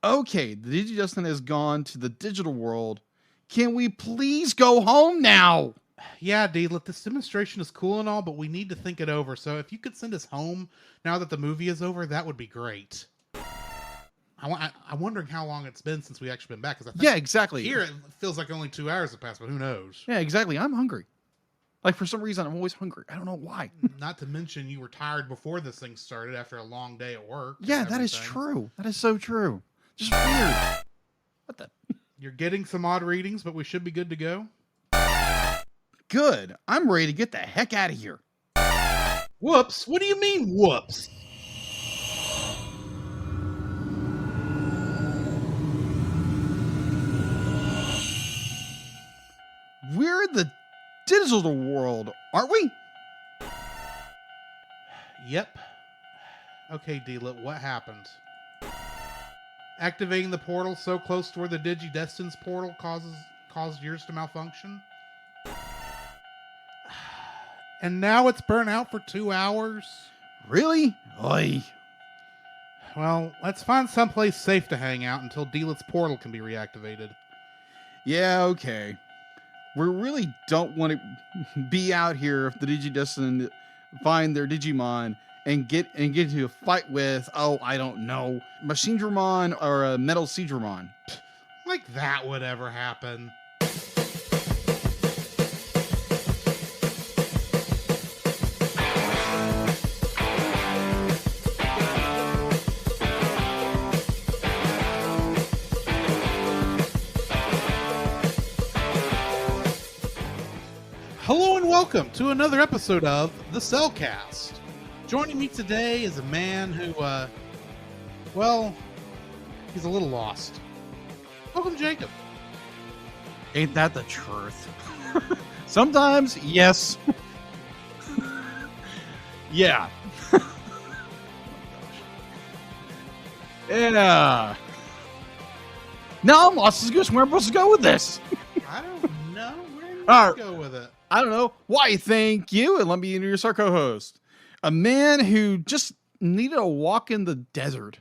Okay, the Digidestin has gone to the digital world. Can we please go home now? Yeah, Deedlit, this demonstration is cool and all, but we need to think it over. So if you could send us home now that the movie is over, that would be great. I'm wondering how long it's been since we actually been back. Because I think Yeah, exactly. here it feels like only 2 hours have passed, but who knows? Yeah, exactly. I'm hungry. Like, for some reason, I'm always hungry. I don't know why. Not to mention you were tired before this thing started after a long day at work. Yeah, that is true. That is so true. Just weird. What the? You're getting some odd readings, but we should be good to go. Good. I'm ready to get the heck out of here. Whoops. What do you mean, whoops? We're in the digital world, aren't we? Yep. Okay, Deedlit, what happened? Activating the portal so close to where the Digidestin's portal caused yours to malfunction? And now it's burnt out for 2 hours? Really? Oy. Well, let's find someplace safe to hang out until Deedlit's portal can be reactivated. Yeah, okay. We really don't want to be out here if the Digidestin find their Digimon and get into a fight with, I don't know, Machinedramon or a Metal Seedramon. Like that would ever happen. Hello and welcome to another episode of The Cellcast. Joining me today is a man who, he's a little lost. Welcome, Jacob. Ain't that the truth? Sometimes, yes. Yeah. Yeah. No, I'm lost as a goose. Where am I supposed to go with this? I don't know. Where do you All right. go with it? I don't know. Why, thank you. And let me introduce our co-host. A man who just needed a walk in the desert.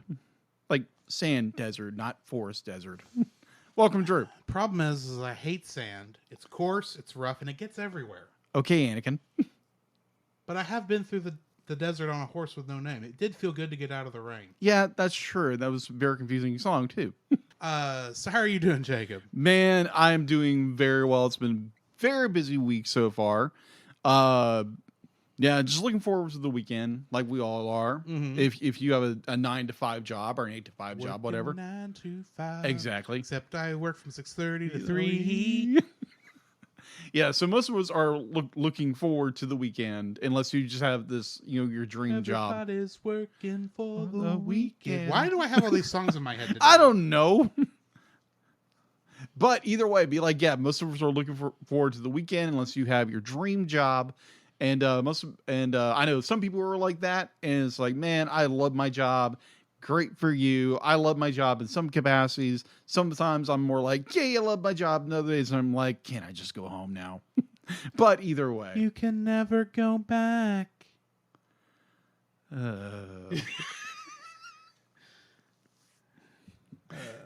Like sand desert, not forest desert. Welcome, Drew. Problem is I hate sand. It's coarse, it's rough, and it gets everywhere. Okay, Anakin. But I have been through the desert on a horse with no name. It did feel good to get out of the rain. Yeah, that's true. That was a very confusing song, too. So how are you doing, Jacob? Man, I'm doing very well. It's been a very busy week so far. Yeah, just looking forward to the weekend, like we all are. Mm-hmm. If you have a 9-to-5 job or an 8-to-5 job, whatever. 9 to 5. Exactly. Except I work from 6:30 to 3. Yeah, so most of us are looking forward to the weekend, unless you just have this, your dream job. Everybody's working for the weekend. Why do I have all these songs in my head today? I don't know. But either way, be like, yeah, most of us are looking forward to the weekend, unless you have your dream job. And I know some people are like that, and it's like, man, I love my job. Great for you. I love my job in some capacities. Sometimes I'm more like, yeah, I love my job. And other days I'm like, can I just go home now? But either way. You can never go back.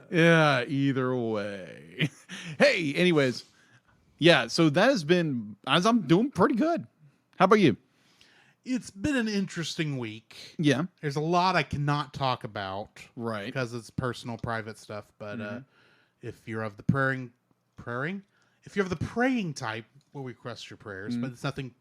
Yeah, either way. Hey, anyways. Yeah, so that has been, as I'm doing pretty good. How about you? It's been an interesting week. Yeah. There's a lot I cannot talk about. Right. Because it's personal, private stuff. But if you're of the praying? If you're of the praying type, we'll request your prayers. But it's nothing,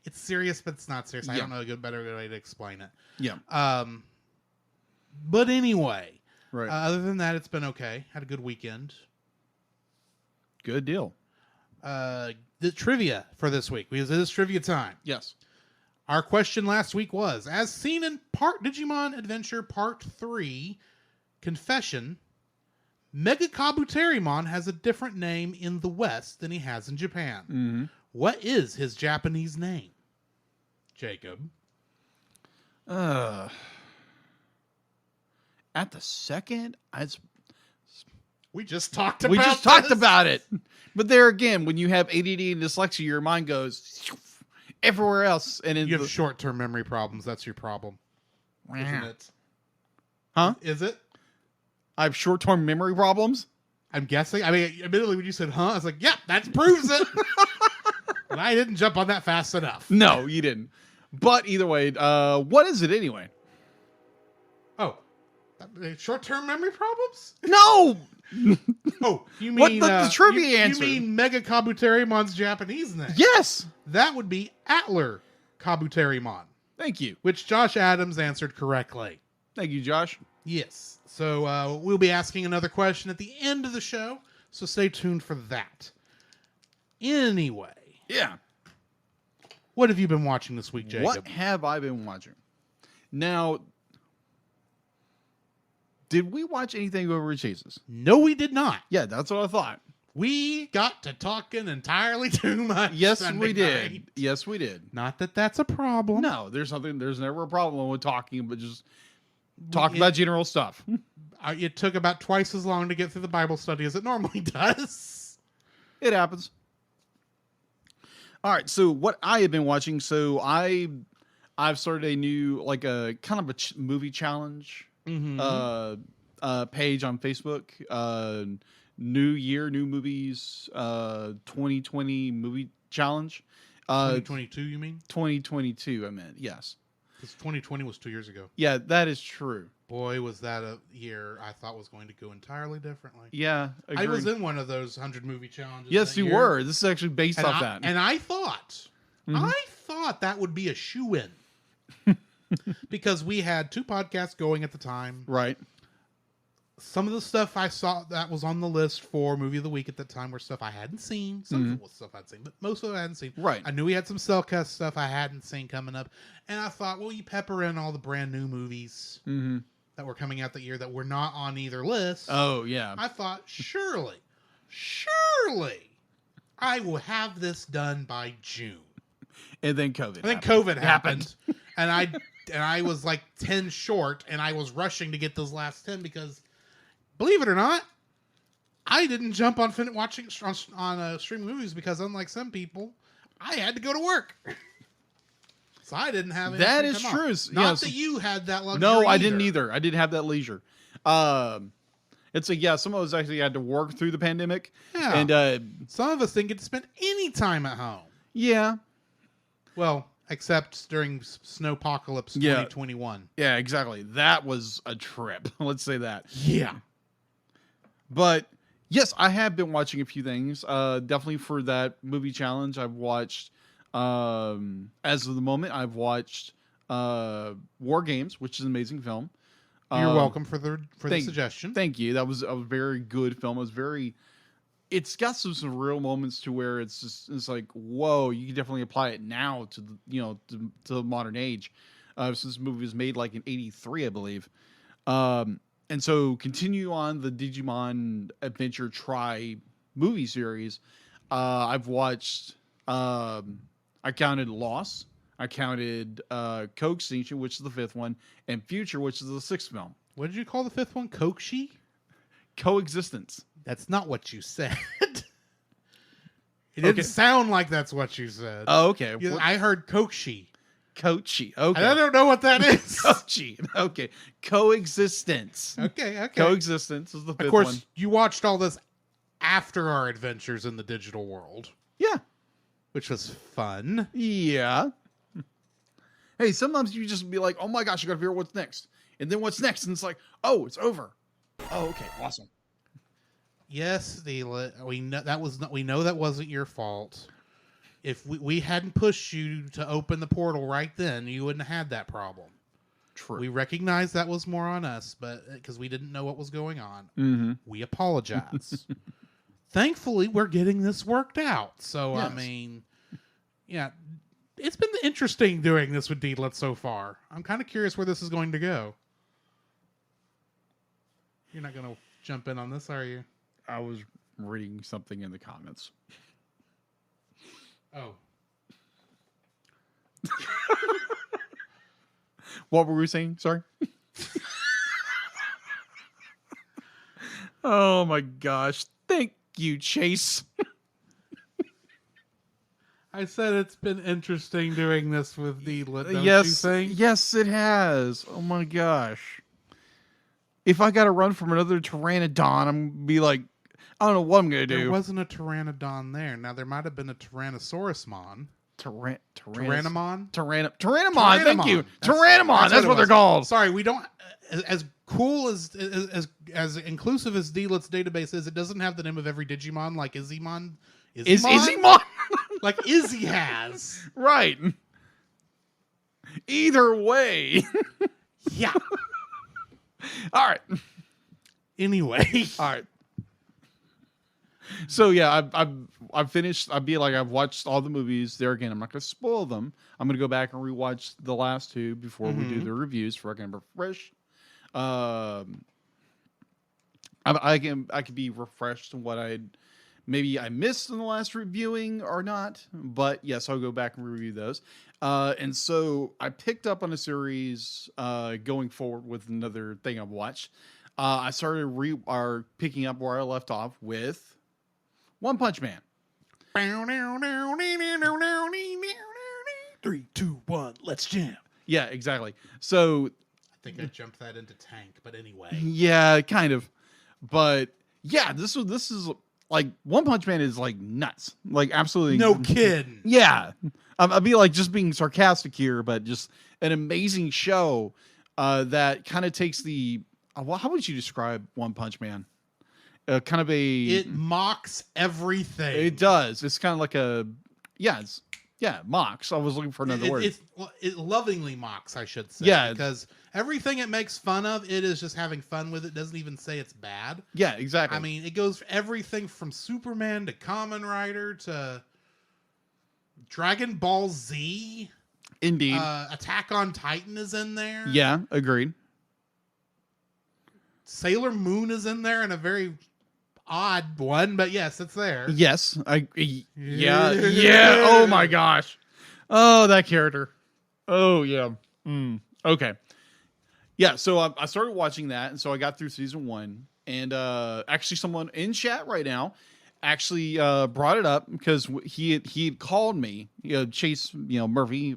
it's serious, but it's not serious. I don't know a better way to explain it. Yeah. But anyway, Right. Other than that, it's been okay. Had a good weekend. Good deal. The trivia for this week. Because it is trivia time. Yes. Our question last week was, as seen in Digimon Adventure Part 3, Confession, Mega Kabuterimon has a different name in the West than he has in Japan. Mm-hmm. What is his Japanese name? Jacob. At the second, We just talked about it. But there again, when you have ADD and dyslexia, your mind goes everywhere else. And you have short-term memory problems. That's your problem. Isn't it? Huh? Is it? I have short-term memory problems. I'm guessing. I mean, admittedly, when you said "huh," I was like, "Yeah, that proves it." But I didn't jump on that fast enough. No, you didn't. But either way, what is it anyway? Oh, short-term memory problems? No. Oh, you mean What the trivia answer? You mean Mega Kabuterimon's Japanese name? Yes. That would be Atler Kabuterimon, Thank you. which Josh Adams answered correctly. Thank you, Josh. Yes. So we'll be asking another question at the end of the show, so stay tuned for that. Anyway, Yeah. what have you been watching this week, Jacob? What have I been watching? Now, did we watch anything over Chases? No, we did not. Yeah, that's what I thought. We got to talking entirely too much. Yes, Sunday we did. night. Yes, we did. Not that that's a problem. No, there's never a problem with talking, but just talk about general stuff. It took about twice as long to get through the Bible study as it normally does. It happens. All right, so what I have been watching, so I've started a new, like a kind of a movie challenge page on Facebook. New year, new movies, 2020 movie challenge. 2022, you mean? 2022, I meant, yes. Because 2020 was 2 years ago. Yeah, that is true. Boy, was that a year I thought was going to go entirely differently. Yeah, I was in one of those 100 movie challenges. Yes, you year. were. This is actually based off that. And I thought that would be a shoo-in. Because we had 2 podcasts going at the time. Right. Some of the stuff I saw that was on the list for Movie of the Week at the time were stuff I hadn't seen. Some of it was stuff I'd seen, but most of it I hadn't seen. Right. I knew we had some Cellcast stuff I hadn't seen coming up. And I thought, well, you pepper in all the brand new movies that were coming out that year that were not on either list. Oh, yeah. I thought, surely, I will have this done by June. And then COVID. And then COVID happened. and I was like 10 short, and I was rushing to get those last 10 because, believe it or not, I didn't jump on watching on streaming movies because, unlike some people, I had to go to work. So I didn't have anything. That is true. Not that you had that luxury. No, I didn't either. I didn't have that leisure. It's some of us actually had to work through the pandemic. Yeah. And some of us didn't get to spend any time at home. Yeah. Well, except during Snowpocalypse 2021. Yeah, exactly. That was a trip. Let's say that. Yeah. But yes, I have been watching a few things. Definitely for that movie challenge, I've watched. As of the moment, I've watched War Games, which is an amazing film. You're welcome for the suggestion. Thank you. That was a very good film. It's got some surreal moments to where it's like, whoa, you can definitely apply it now to to the modern age. Since this movie was made like in '83, I believe. And so continue on the Digimon Adventure Tri movie series. I've watched. I counted Loss. I counted Co-Extinction, which is the 5th one, and Future, which is the 6th film. What did you call the 5th one? Kokshi? Coexistence. That's not what you said. It didn't sound like that's what you said. Oh, okay. I heard Kokshi. Kochi. Okay. I don't know what that is. Kochi. Okay. Coexistence. Okay. Coexistence is the 5th one. Of course, you watched all this after our adventures in the digital world. Yeah. Which was fun. Yeah. Hey, sometimes you just be like, oh my gosh, I gotta figure out what's next. And then what's next? And it's like, oh, it's over. Oh, okay. Awesome. Yes, Deedlit. We know that wasn't your fault. If we hadn't pushed you to open the portal right then, you wouldn't have had that problem. True. We recognize that was more on us, but because we didn't know what was going on. Mm-hmm. We apologize. Thankfully, we're getting this worked out. So, yes. I mean, yeah, it's been interesting doing this with Deedlit so far. I'm kind of curious where this is going to go. You're not going to jump in on this, are you? I was reading something in the comments. Oh. What were we saying? Sorry. Oh my gosh. Thank you, Chase. I said it's been interesting doing this with Deedlit, don't you think? Yes, it has. Oh my gosh. If I got to run from another Pteranodon, I'm gonna be like, I don't know what I'm gonna There do. wasn't a Pteranodon there. Now there might have been a Tyrannosaurusmon. Tyrannomon. Tyrannomon. Thank you, That's, Tyrannomon. That's what they're called. Sorry, we don't. As cool as inclusive as Deedlit's database is, it doesn't have the name of every Digimon like Izzymon. Is Izzymon? Like Izzy has. Right. Either way. Yeah. All right. Anyway. All right. So yeah, I've finished. I've watched all the movies. There again, I'm not going to spoil them. I'm going to go back and rewatch the last two before we do the reviews for I can refresh. I could be refreshed on what I missed in the last reviewing or not. But yes, I'll go back and review those. And so I picked up on a series going forward with another thing I've watched. I started picking up where I left off with One Punch Man. 3, 2, 1, let's jam. Yeah, exactly. So I think I jumped that into tank, but anyway. Yeah, kind of. But yeah, this is like One Punch Man is like nuts. Like absolutely No kidding. Yeah. I'd be like just being sarcastic here, but just an amazing show that kind of takes the how would you describe One Punch Man? Kind of It mocks everything. It does. It's kind of like mocks. I was looking for another word. It lovingly mocks, I should say. Yeah. Because everything it makes fun of, it is just having fun with it. Doesn't even say it's bad. Yeah, exactly. I mean, it goes everything from Superman to Kamen Rider to Dragon Ball Z. Indeed. Attack on Titan is in there. Yeah, agreed. Sailor Moon is in there in a very odd one, but yes, it's there. Yes, yeah. Oh my gosh. Oh, that character. Oh yeah. Okay. Yeah. So I started watching that, and so I got through season 1, and actually, someone in chat right now actually brought it up because he had called me. Chase. Murphy.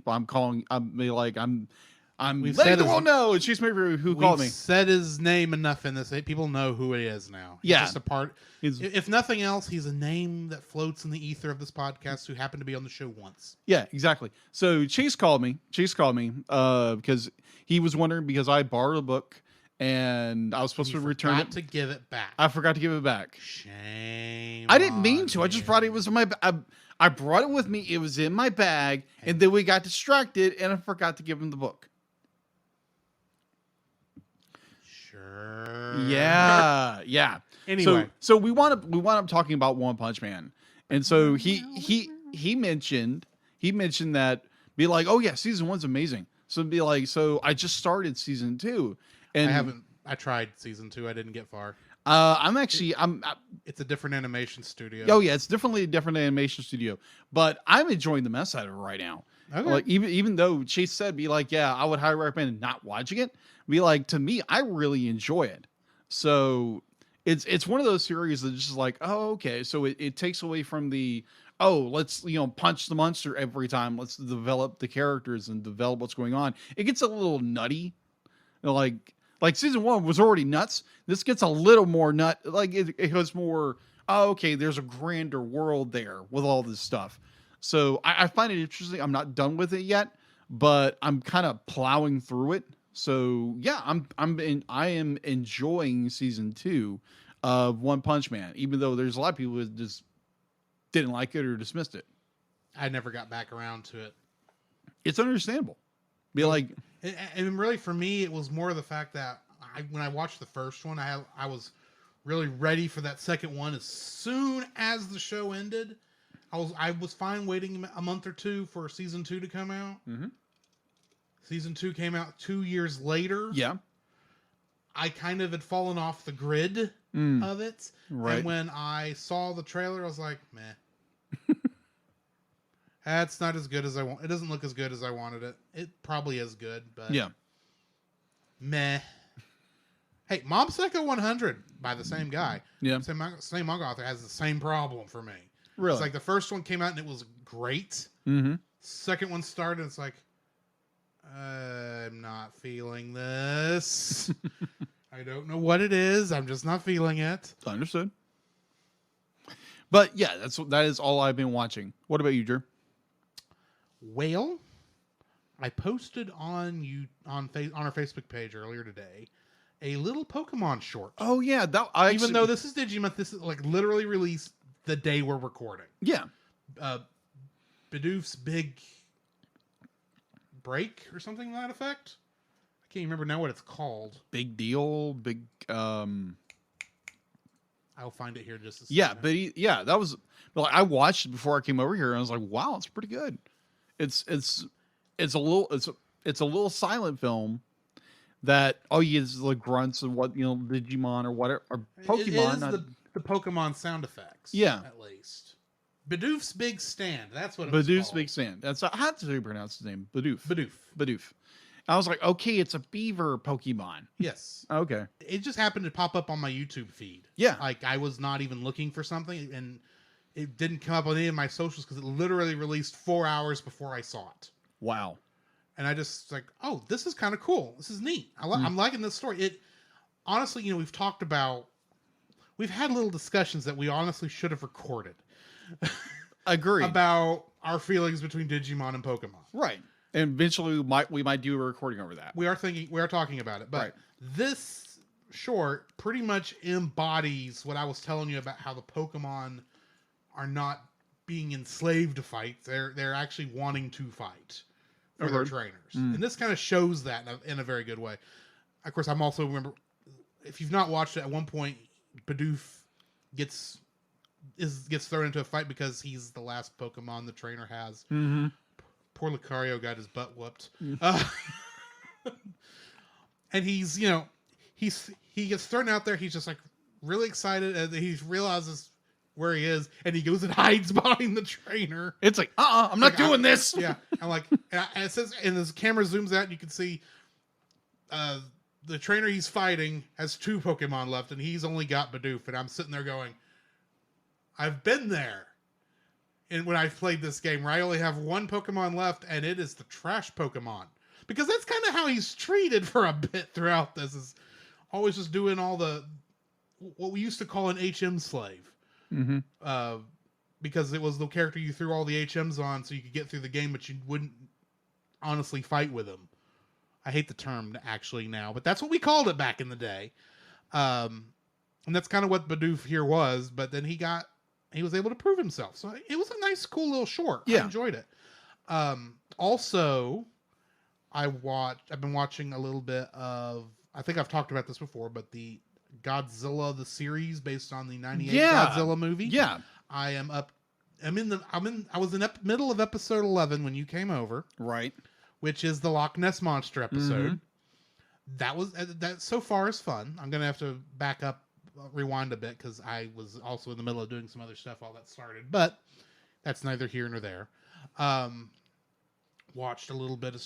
I'm We've letting said the world know it's Chase Murphy who called me. Said his name enough in this. People know who he is now. He's just a part. If nothing else, he's a name that floats in the ether of this podcast who happened to be on the show once. Yeah, exactly. So Chase called me because he was wondering because I borrowed a book and I was supposed to return it. To give it back. I forgot to give it back. Shame. I didn't mean to. I just brought it. It was in my. I brought it with me. It was in my bag, and then we got distracted, and I forgot to give him the book. Sure. Yeah. Anyway, so we wound up talking about One Punch Man, and so he mentioned that be like, oh yeah, season 1's amazing. So be like, so I just started season 2, and I tried season 2. I didn't get far. It's a different animation studio. Oh yeah, it's definitely a different animation studio, but I'm enjoying the mess out of it right now. Okay. Like even though Chase said, be like, yeah, I would highly recommend not watching it. Be like, to me, I really enjoy it. So it's one of those series that's just like, oh, okay. So it takes away from the, let's, punch the monster every time. Let's develop the characters and develop what's going on. It gets a little nutty. Like season 1 was already nuts. This gets a little more nut. Like it goes more, okay, there's a grander world there with all this stuff. So I find it interesting. I'm not done with it yet, but I'm kind of plowing through it. So yeah, I am enjoying season 2 of One Punch Man, even though there's a lot of people who just didn't like it or dismissed it. I never got back around to it. It's understandable. Be like, and really for me, it was more the fact that when I watched the first one, I was really ready for that second one. As soon as the show ended, I was fine waiting a month or two for season 2 to come out. Mm-hmm. Season 2 came out 2 years later. Yeah. I kind of had fallen off the grid of it. Right. And when I saw the trailer, I was like, meh. That's not as good as I want. It doesn't look as good as I wanted it. It probably is good, but yeah. Meh. Hey, Mob Psycho 100 by the same guy. Yeah. Same manga author has the same problem for me. Really? It's like the first one came out and it was great. Mm-hmm. Second one started and it's like, I'm not feeling this. I don't know what it is. I'm just not feeling it. Understood. But yeah, that is all I've been watching. What about you, Drew? Whale. I posted on our Facebook page earlier today a little Pokemon short. Oh yeah, Even though this is Digimon, this is like literally released the day we're recording. Yeah. Bidoof's Big Break or something to that effect. I can't remember now what it's called. Big deal. I'll find it here in just a second. Yeah, that was. Like, I watched it before I came over here, and I was like, "Wow, it's pretty good." It's a little silent film that all you get is the grunts of what Digimon or whatever or Pokemon. It is the Pokemon sound effects. Yeah, at least. Bidoof's Big Stand. That's what it Bidoof's was called. Big Stand. That's how do you pronounce his name? Bidoof. Bidoof. I was like, okay, it's a beaver Pokemon. Yes. Okay. It just happened to pop up on my YouTube feed. Yeah. Like I was not even looking for something, and it didn't come up on any of my socials because it literally released 4 hours before I saw it. Wow. And I just like, oh, this is kind of cool. This is neat. I'm liking this story. It honestly, we've had little discussions that we honestly should have recorded. Agreed. About our feelings between Digimon and Pokemon. Right. And eventually we might do a recording over that. We are talking about it. But This short pretty much embodies what I was telling you about how the Pokemon are not being enslaved to fight. They're actually wanting to fight for their trainers. And this kind of shows that in a very good way. Of course, I'm also remember if you've not watched it, at one point Bidoof gets thrown into a fight because he's the last Pokemon the trainer has. Mm-hmm. Poor Lucario got his butt whooped. And he gets thrown out there. He's just like really excited, and he realizes where he is, and he goes and hides behind the trainer. It's like, I'm not doing this. Yeah, I'm like, and it says, and as the camera zooms out, and you can see the trainer he's fighting has 2 Pokemon left, and he's only got Bidoof. And I'm sitting there going, I've been there. And when I've played this game, where I only have 1 Pokemon left, and it is the trash Pokemon. Because that's kind of how he's treated for a bit throughout this, is always just doing all what we used to call an HM slave. Mm-hmm. Because it was the character you threw all the HMs on so you could get through the game, but you wouldn't honestly fight with him. I hate the term actually now, but that's what we called it back in the day. And that's kind of what Bidoof here was, but then he was able to prove himself. So it was a nice, cool little short. Yeah. I enjoyed it. Also, I've been watching a little bit of, I think I've talked about this before, but the Godzilla, the series based on the 98 Godzilla movie. Yeah. I was in middle of episode 11 when you came over. Right. Which is the Loch Ness Monster episode. Mm-hmm. That so far is fun. I'm going to have to back up, rewind a bit, because I was also in the middle of doing some other stuff while that started, but that's neither here nor there. Watched a little bit of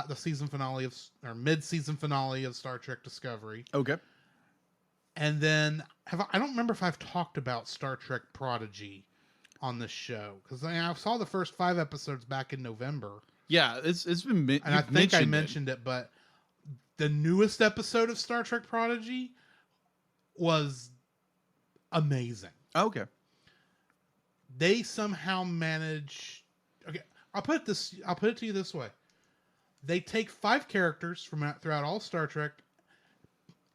the season finale mid-season finale of Star Trek Discovery. Okay. And then I don't remember if I've talked about Star Trek Prodigy on this show, because I saw the first 5 episodes back in November. Yeah, it's been and I think I mentioned it, but the newest episode of Star Trek Prodigy was amazing. Okay. They somehow manage. Okay, I'll put it to you this way: they take 5 characters from throughout all Star Trek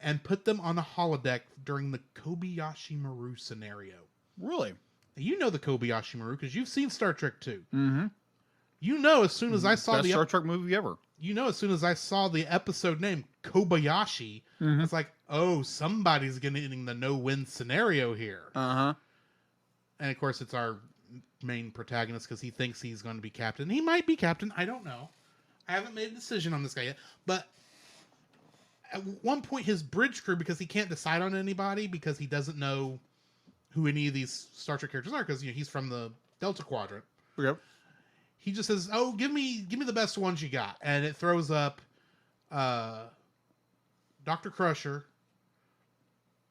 and put them on a holodeck during the Kobayashi Maru scenario. Really? You know the Kobayashi Maru because you've seen Star Trek 2. Mm-hmm. You know, as soon as I saw the Star Trek movie ever. You know, as soon as I saw the episode name Kobayashi, it's like, oh, somebody's getting the no-win scenario here. Uh-huh. And of course, it's our main protagonist because he thinks he's going to be captain. He might be captain. I don't know. I haven't made a decision on this guy yet. But at one point, his bridge crew, because he can't decide on anybody because he doesn't know who any of these Star Trek characters are, because he's from the Delta Quadrant. Yep. He just says, "Oh, give me the best ones you got," and it throws up Dr. Crusher,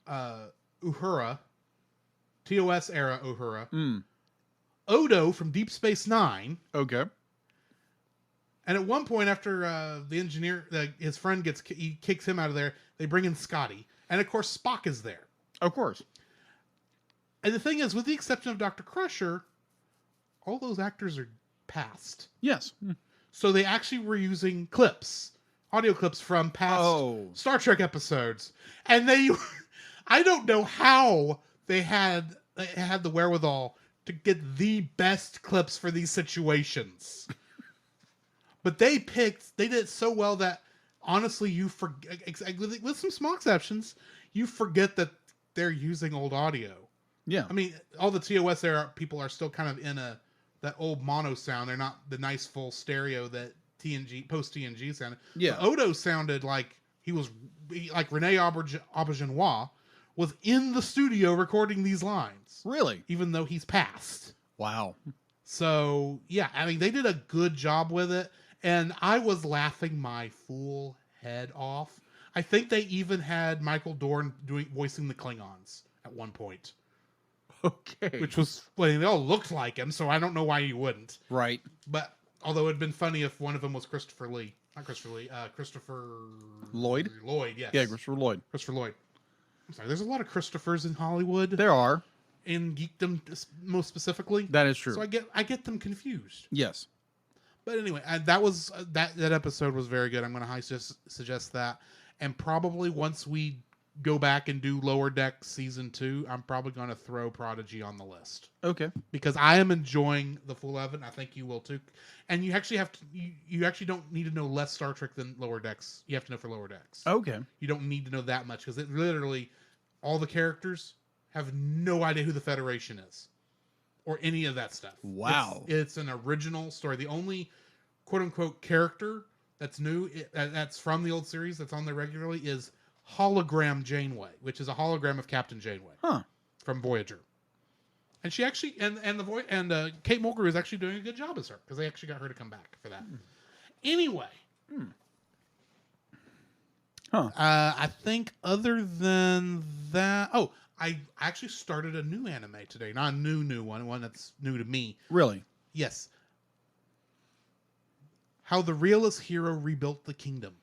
Uhura, TOS era Uhura, Odo from Deep Space Nine, okay, And at one point, after the engineer, his friend he kicks him out of there, they bring in Scotty. And of course, Spock is there. Of course. And the thing is, with the exception of Dr. Crusher, all those actors are past. Yes. So they actually were using audio clips from past Star Trek episodes. And I don't know how they had the wherewithal to get the best clips for these situations. But they did it so well that honestly, you forget, with some small exceptions, you forget that they're using old audio. Yeah. I mean, all the TOS people are still kind of in that old mono sound. They're not the nice full stereo that post TNG sounded. Yeah. But Odo sounded like like Rene Aubergenois was in the studio recording these lines. Really? Even though he's passed. Wow. So, yeah, I mean, they did a good job with it. And I was laughing my fool head off. I think they even had Michael Dorn voicing the Klingons at one point. Okay. Which was, well, they all looked like him, so I don't know why you wouldn't. Right. But, although it'd been funny if one of them was Christopher Lee. Not Christopher Lee, Christopher... Lloyd? Lloyd, yes. Yeah, Christopher Lloyd. Christopher Lloyd. I'm sorry, there's a lot of Christophers in Hollywood. There are. In geekdom, most specifically. That is true. So I get them confused. Yes. But anyway, that was that episode was very good. I'm going to suggest that. And probably once we go back and do Lower Deck Season 2, I'm probably going to throw Prodigy on the list. Okay. Because I am enjoying the full 11. I think you will too. And you actually you actually don't need to know less Star Trek than Lower Decks. You have to know for Lower Decks. Okay. You don't need to know that much because it literally, all the characters have no idea who the Federation is. Or any of that stuff. Wow. It's an original story. The only quote-unquote character that's new, that's from the old series, that's on there regularly, is Hologram Janeway, which is a hologram of Captain Janeway. Huh. From Voyager. And she actually, and Kate Mulgrew is actually doing a good job as her, because they actually got her to come back for that. Anyway. Huh. I think other than that... Oh, I actually started a new anime today. Not a new one that's new to me. Really? Yes. How the Realist Hero Rebuilt the Kingdom.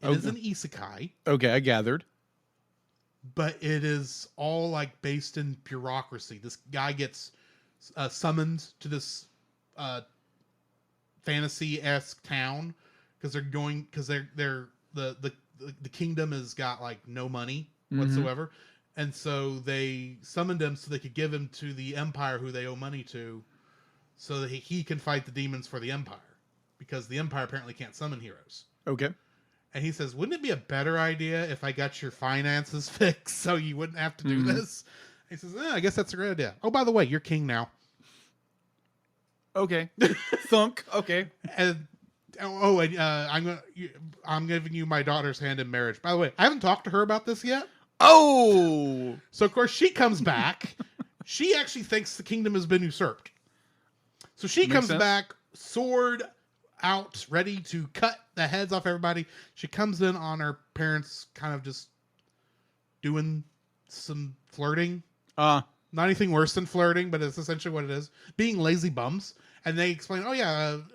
It is an isekai. Okay, I gathered. But it is all like based in bureaucracy. This guy gets summoned to this fantasy-esque town because the kingdom has got like no money whatsoever. And so they summoned him so they could give him to the Empire who they owe money to so that he can fight the demons for the Empire. Because the Empire apparently can't summon heroes. Okay. And he says, wouldn't it be a better idea if I got your finances fixed so you wouldn't have to do this? He says, I guess that's a great idea. Oh, by the way, you're king now. Okay. Thunk. Okay. And I'm giving you my daughter's hand in marriage. By the way, I haven't talked to her about this yet. Oh! So, of course, she comes back. She actually thinks the kingdom has been usurped. So she comes back, sword out, ready to cut the heads off everybody. She comes in on her parents kind of just doing some flirting. Not anything worse than flirting, but it's essentially what it is. Being lazy bums. And they explain,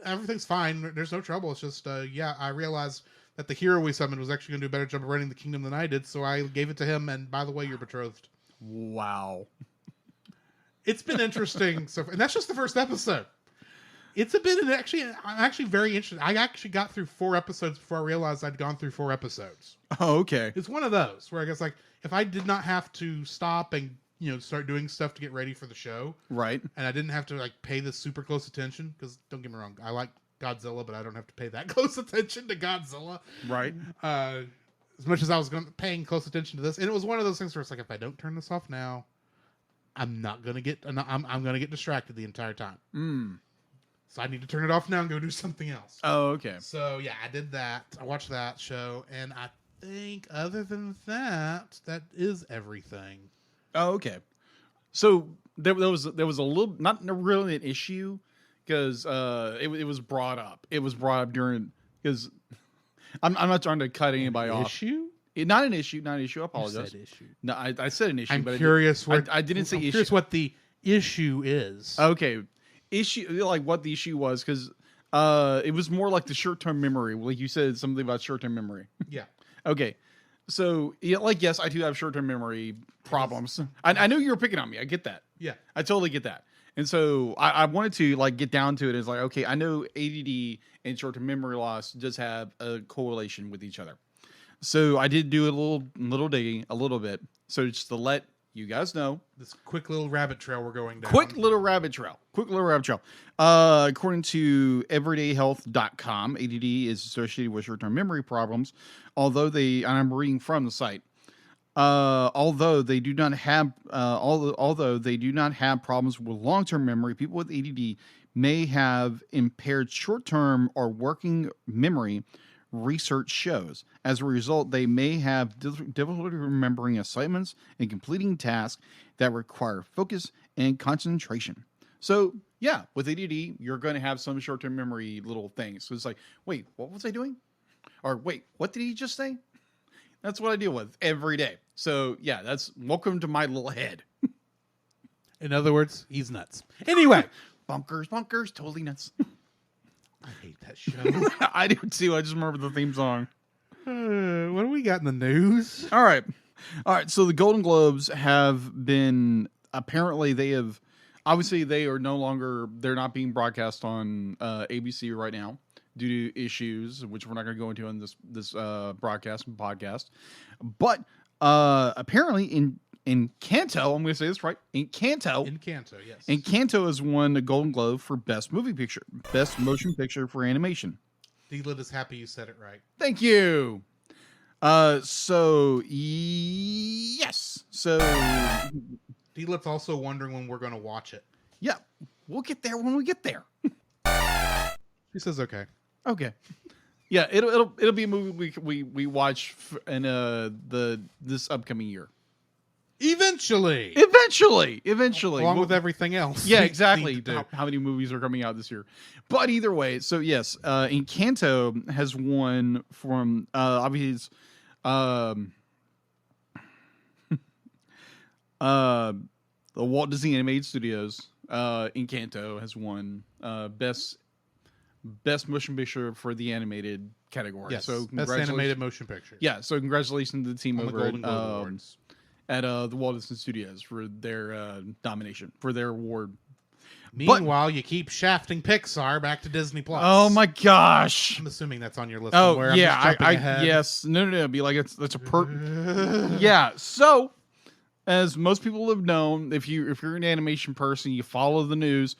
everything's fine. There's no trouble. It's just, I realized that the hero we summoned was actually going to do a better job of running the kingdom than I did, so I gave it to him, and by the way, you're betrothed. Wow. It's been interesting. And that's just the first episode. It's a bit, I'm actually very interested. I actually got through 4 episodes before I realized I'd gone through 4 episodes. Oh, okay. It's one of those where I guess, like, if I did not have to stop and, start doing stuff to get ready for the show. Right. And I didn't have to, like, pay this super close attention, because don't get me wrong, I like Godzilla, but I don't have to pay that close attention to Godzilla. Right. As much as I was paying close attention to this. And it was one of those things where it's like, if I don't turn this off now, I'm going to get distracted the entire time. So I need to turn it off now and go do something else. Oh, okay. So yeah, I did that. I watched that show, and I think other than that, that is everything. Oh, okay. So there was a little, not really an issue, because it was brought up. It was brought up during, because I'm not trying to cut anybody off. Issue? Not an issue. I apologize. You said issue. No, I said an issue. I'm but curious. I didn't say I'm issue. curious what the issue is. Okay. Issue, like what the issue was, because It was more like the short-term memory. Like you said something about short-term memory. Yeah. Okay. So, yeah, like, yes, I do have short-term memory problems. I know you were picking on me. I get that. Yeah. I totally get that. And so I wanted to like get down to it. It's like, okay, I know ADD and short-term memory loss does have a correlation with each other. So I did do a little digging, a little bit. So just to let you guys know, This quick little rabbit trail we're going down. quick little rabbit trail. According to everydayhealth.com, ADD is associated with short-term memory problems, and I'm reading from the site. Although they do not have problems with long-term memory, people with ADD may have impaired short-term or working memory. Research shows. As a result, they may have difficulty remembering assignments and completing tasks that require focus and concentration. So, yeah, with ADD, you're going to have some short-term memory little things. So it's like, wait, what was I doing? Or wait, what did he just say? That's what I deal with every day. So, yeah, that's welcome to my little head. In other words, he's nuts. Anyway. Bonkers, totally nuts. I hate that show. I do too. I just remember the theme song. What do we got in the news? All right. So the Golden Globes have been apparently they are no longer, they're not being broadcast on ABC right now due to issues, which we're not going to go into on this broadcast and podcast. But apparently in Kanto, I'm going to say this right. In Kanto, Yes. Encanto has won the Golden Globe for Best Motion Picture for Animation. Deedlit is happy you said it right. Thank you. So yes. So Deedlit's also wondering when we're going to watch it. yeah, we'll get there when we get there. She says okay. Okay. Yeah, it'll be a movie we watch in this upcoming year. Eventually. Along with everything else. Yeah, exactly. How many movies are coming out this year? But either way, so yes, Encanto has won from obviously the Walt Disney Animated Studios. Encanto has won best motion picture for the animated category. Yes, so best animated motion picture. Yeah, so congratulations to the team on over the Golden Globe Awards at the Walt Disney Studios for their nomination for their award. Meanwhile, you keep shafting Pixar back to Disney Plus. Oh my gosh! I'm assuming that's on your list. Oh somewhere. yeah, yes. No. Be like that's a perk. Yeah. So, as most people have known, if you're an animation person, you follow the news.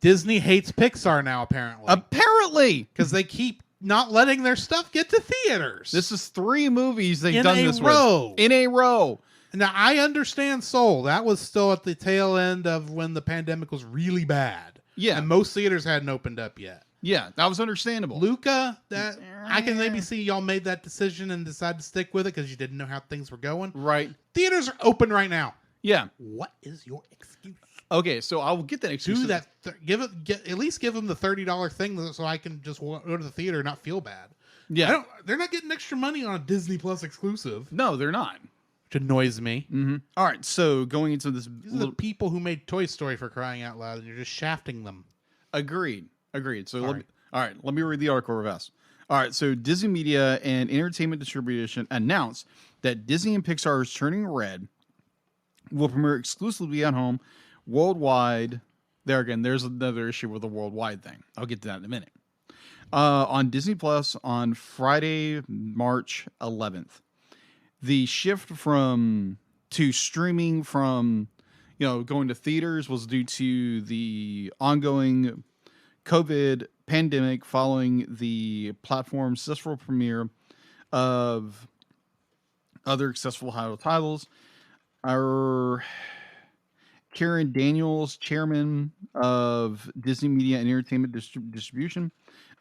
Disney hates Pixar now, apparently, because they keep not letting their stuff get to theaters. This is 3 movies they've done this with in a row. Now I understand Soul. That was still at the tail end of when the pandemic was really bad. Yeah, and most theaters hadn't opened up yet. Yeah, that was understandable. Luca, that I can maybe see y'all made that decision and decided to stick with it because you didn't know how things were going. Right. Theaters are open right now. Yeah. What is your excuse? Okay, so I will get that excuse. Do that. At least give them the $30 thing so I can just go to the theater and not feel bad. Yeah. They're not getting extra money on a Disney Plus exclusive. No, they're not. Which annoys me. Mm-hmm. All right, so going into this, these are the people who made Toy Story, for crying out loud, and you're just shafting them. Agreed. So let me read the article reverse. All right, so Disney Media and Entertainment Distribution announced that Disney and Pixar's Turning Red will premiere exclusively at home worldwide. There again, there's another issue with the worldwide thing. I'll get to that in a minute. On Disney Plus on Friday, March 11th. The shift to streaming from, going to theaters was due to the ongoing COVID pandemic following the platform's successful premiere of other successful titles. Our Karen Daniels, chairman of Disney Media and Entertainment Distribution,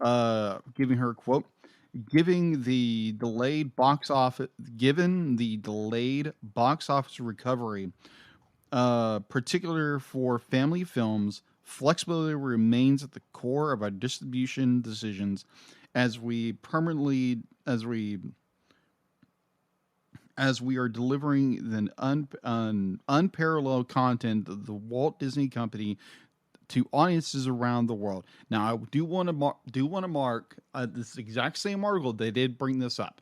giving her a quote. Given the delayed box office recovery, particular for family films, flexibility remains at the core of our distribution decisions as we are delivering an unparalleled content. The Walt Disney Company to audiences around the world. Now, I do want to mark this exact same article. They did bring this up.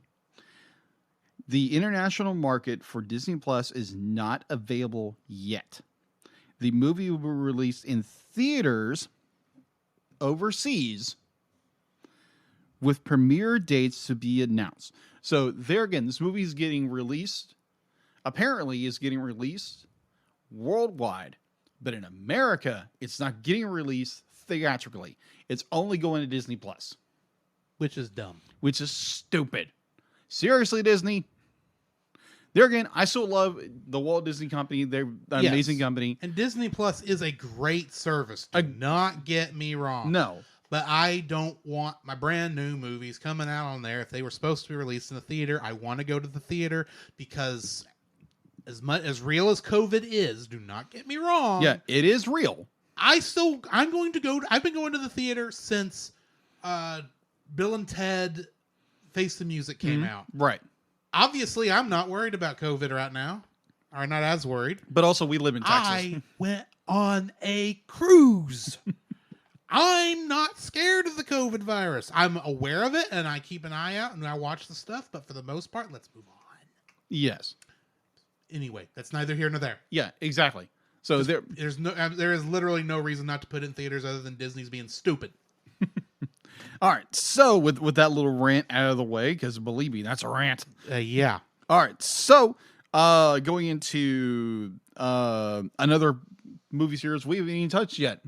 The international market for Disney Plus is not available yet. The movie will be released in theaters overseas with premiere dates to be announced. So there again, this movie is getting released. Apparently, is getting released worldwide, but in America, it's not getting released theatrically. It's only going to Disney Plus, which is dumb. Which is stupid. Seriously, Disney. There again, I still love the Walt Disney Company. They're an amazing company. And Disney Plus is a great service. Do not get me wrong. No. But I don't want my brand new movies coming out on there. If they were supposed to be released in the theater, I want to go to the theater because as real as COVID is, do not get me wrong. Yeah, it is real. I've been going to the theater since Bill and Ted Face the Music came out. Right. Obviously, I'm not worried about COVID right now. Or not as worried. But also, we live in Texas. I went on a cruise. I'm not scared of the COVID virus. I'm aware of it, and I keep an eye out, and I watch the stuff. But for the most part, let's move on. Yes. Anyway, that's neither here nor there. Yeah, exactly. So there is literally no reason not to put it in theaters other than Disney's being stupid. All right, so with that little rant out of the way, because believe me, that's a rant. Yeah. All right, so going into another movie series we haven't even touched yet.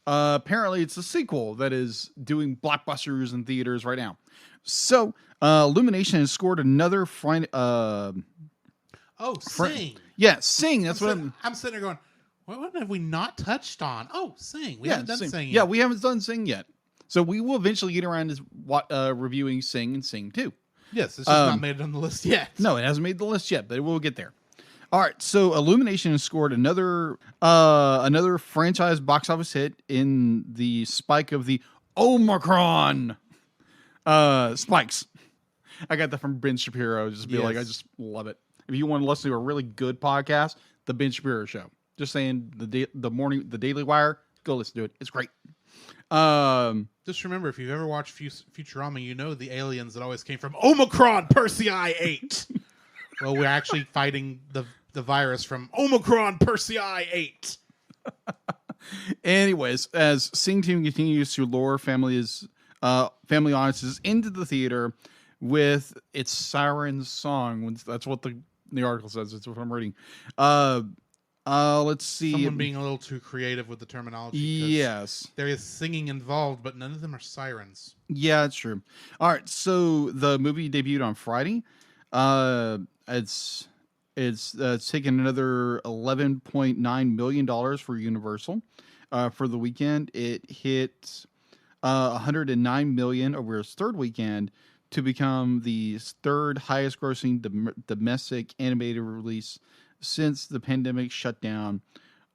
Apparently, it's a sequel that is doing blockbusters in theaters right now. So, Illumination has scored another Sing. Yeah, Sing. That's I'm sitting there going, what have we not touched on? Oh, Sing. We haven't done Sing yet. Yeah, we haven't done Sing yet. So we will eventually get around to reviewing Sing and Sing 2. Yes, it's just not made it on the list yet. No, it hasn't made the list yet, but it will get there. All right, so Illumination has scored another franchise box office hit in the spike of the Omicron spikes. I got that from Ben Shapiro. I just love it. If you want to listen to a really good podcast, the Ben Shapiro Show. Just saying, the Daily Wire, go listen to it. It's great. Just remember, if you've ever watched Futurama, you know the aliens that always came from Omicron Persei 8. Well, we're actually fighting the virus from Omicron Persei 8. Anyways, as Sing Team continues to lure family audiences into the theater with its siren song, that's what the article says. That's what I'm reading. Let's see. Someone being a little too creative with the terminology. Yes. There is singing involved, but none of them are sirens. Yeah, it's true. All right, so the movie debuted on Friday. It's taken another $11.9 million for Universal. For the weekend, it hit $109 million over its third weekend to become the third highest grossing domestic animated release since the pandemic shutdown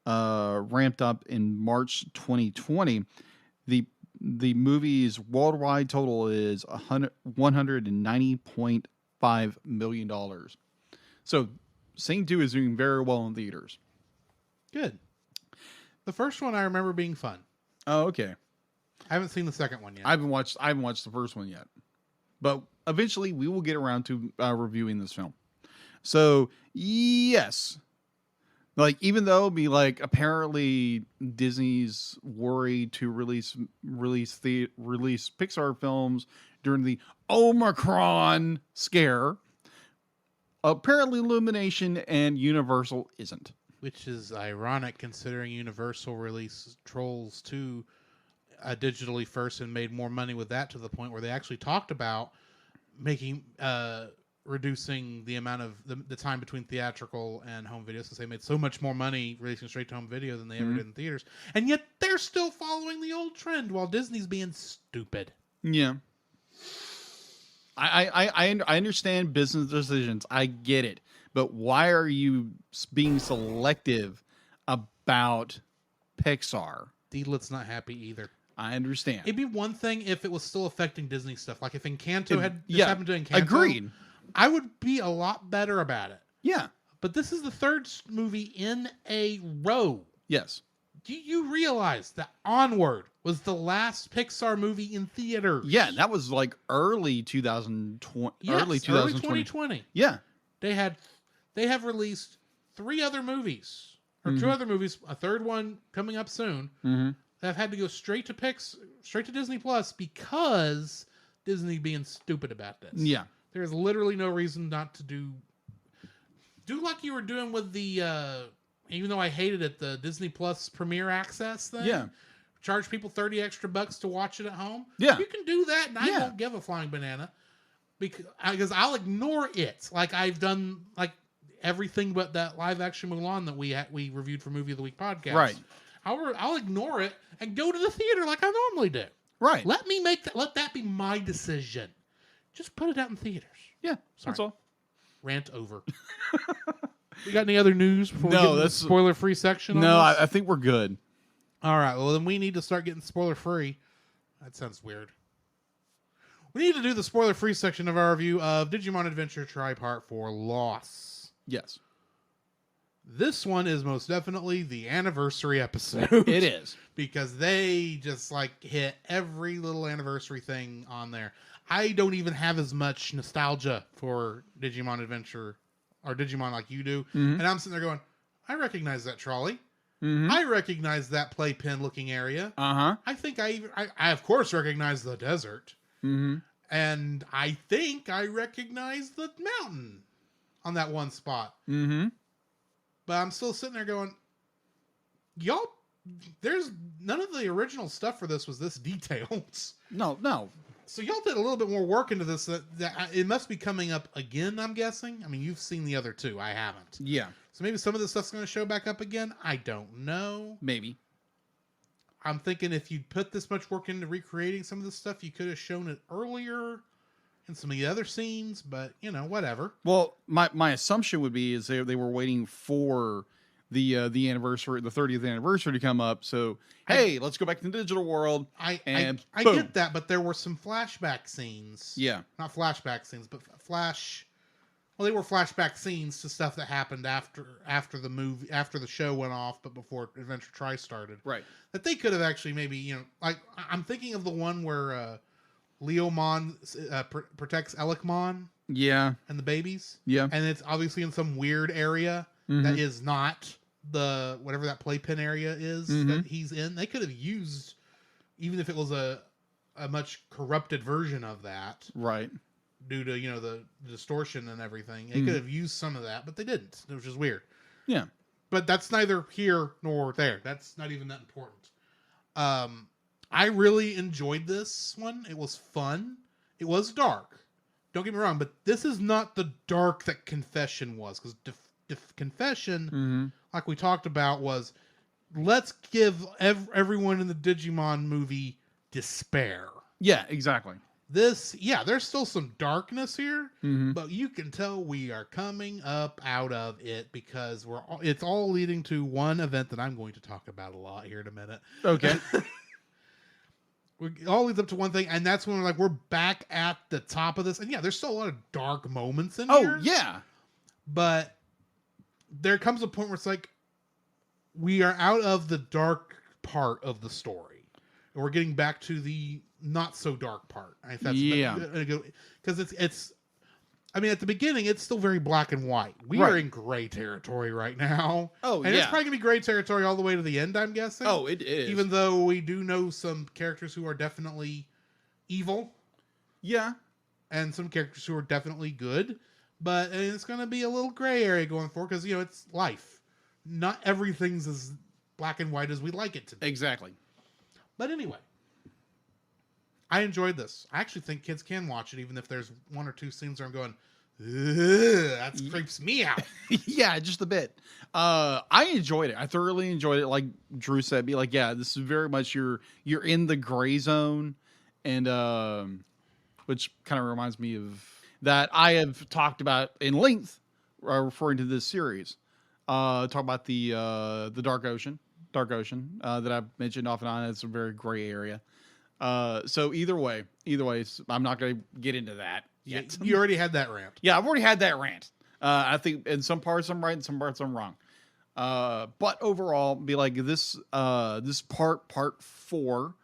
ramped up in March 2020. The movie's worldwide total is $190.5 million. So Sing 2 is doing very well in theaters. Good. The first one I remember being fun. Oh, okay. I haven't seen the second one yet. I haven't watched the first one yet. But eventually we will get around to reviewing this film. So, yes. Like, even though apparently Disney's worried to release Pixar films during the Omicron scare, apparently Illumination and Universal isn't. Which is ironic considering Universal released Trolls 2 digitally first and made more money with that to the point where they actually talked about reducing the amount of the time between theatrical and home video, since they made so much more money releasing straight to home video than they ever did in theaters. And yet they're still following the old trend while Disney's being stupid. Yeah. I understand business decisions. I get it. But why are you being selective about Pixar? Deedlit's not happy either. I understand. It'd be one thing if it was still affecting Disney stuff. Like if Encanto had happened to Encanto. Agreed. I would be a lot better about it. Yeah. But this is the third movie in a row. Yes. Do you realize that Onward was the last Pixar movie in theaters? Yeah, that was like early 2020. Yes, early early 2020. 2020. Yeah. They have released 3 other movies, or 2 other movies, a third one coming up soon. Mm-hmm. That have had to go straight to Disney Plus because Disney being stupid about this. Yeah. There's literally no reason not to do like you were doing with the even though I hated it, the Disney Plus Premiere Access thing. Yeah. Charge people $30 extra to watch it at home. Yeah. You can do that, and I Yeah. won't give a flying banana because I'll ignore it, like I've done like everything but that live action Mulan that we reviewed for Movie of the Week podcast. Right. I'll ignore it and go to the theater like I normally do. Right. Let that be my decision. Just put it out in theaters. Yeah. Sorry. That's all. Rant over. We got any other news before we No, get into the that's- spoiler-free section? on No, this? I think we're good. All right. Well, then we need to start getting spoiler-free. That sounds weird. We need to do the spoiler-free section of our review of Digimon Adventure Tri Part 4 Loss. Yes. This one is most definitely the anniversary episode. It is. Because they just like hit every little anniversary thing on there. I don't even have as much nostalgia for Digimon Adventure or Digimon like you do. Mm-hmm. And I'm sitting there going, I recognize that trolley. Mm-hmm. I recognize that playpen looking area. Uh-huh. I think I of course recognize the desert. Mm-hmm. And I think I recognize the mountain on that one spot. Mm-hmm. But I'm still sitting there going, y'all, there's none of the original stuff for this was this detailed. No. So y'all did a little bit more work into this. That it must be coming up again, I'm guessing. I mean, you've seen the other 2. I haven't. Yeah. So maybe some of this stuff's going to show back up again. I don't know. Maybe. I'm thinking if you'd put this much work into recreating some of this stuff, you could have shown it earlier in some of the other scenes, but, whatever. Well, my assumption would be is they were waiting for the anniversary, the 30th anniversary to come up. So, hey, let's go back to the digital world. I boom. get that, but there were some flashback scenes. Yeah. Not flashback scenes, but well, they were flashback scenes to stuff that happened after the show went off, but before Adventure Tri started. Right. That they could have actually maybe, like I'm thinking of the one where Leomon protects Elikmon Yeah. and the babies. Yeah. And it's obviously in some weird area that is not the whatever that playpen area is that he's in. They could have used, even if it was a much corrupted version of that. Right. Due to, the distortion and everything. They could have used some of that, but they didn't, which is weird. Yeah. But that's neither here nor there. That's not even that important. I really enjoyed this one. It was fun. It was dark. Don't get me wrong, but this is not the dark that Confession was. Because Confession, like we talked about, was let's give everyone in the Digimon movie despair. Yeah, exactly. This, there's still some darkness here, but you can tell we are coming up out of it because it's all leading to one event that I'm going to talk about a lot here in a minute. Okay. It all leads up to one thing, and that's when we're back at the top of this. And there's still a lot of dark moments in here. Oh, yeah. But there comes a point where it's like we are out of the dark part of the story. And we're getting back to the not so dark part. Because it's I mean, at the beginning it's still very black and white. We are in gray territory right now. Oh, and it's probably gonna be gray territory all the way to the end, I'm guessing. Oh, it is. Even though we do know some characters who are definitely evil. Yeah. And some characters who are definitely good. But it's gonna be a little gray area going forward because it's life. Not everything's as black and white as we'd like it to be. Exactly. But anyway, I enjoyed this. I actually think kids can watch it, even if there's 1 or 2 scenes where I'm going, that creeps me out. Yeah, just a bit. I enjoyed it. I thoroughly enjoyed it. Like Drew said, this is very much you're in the gray zone, and which kind of reminds me of that I have talked about in length, referring to this series. Talk about the Dark Ocean, that I've mentioned off and on. It's a very gray area. So either way, I'm not going to get into that yet. You already had that rant. Yeah, I've already had that rant. I think in some parts I'm right, in some parts I'm wrong. But overall, be like this part 4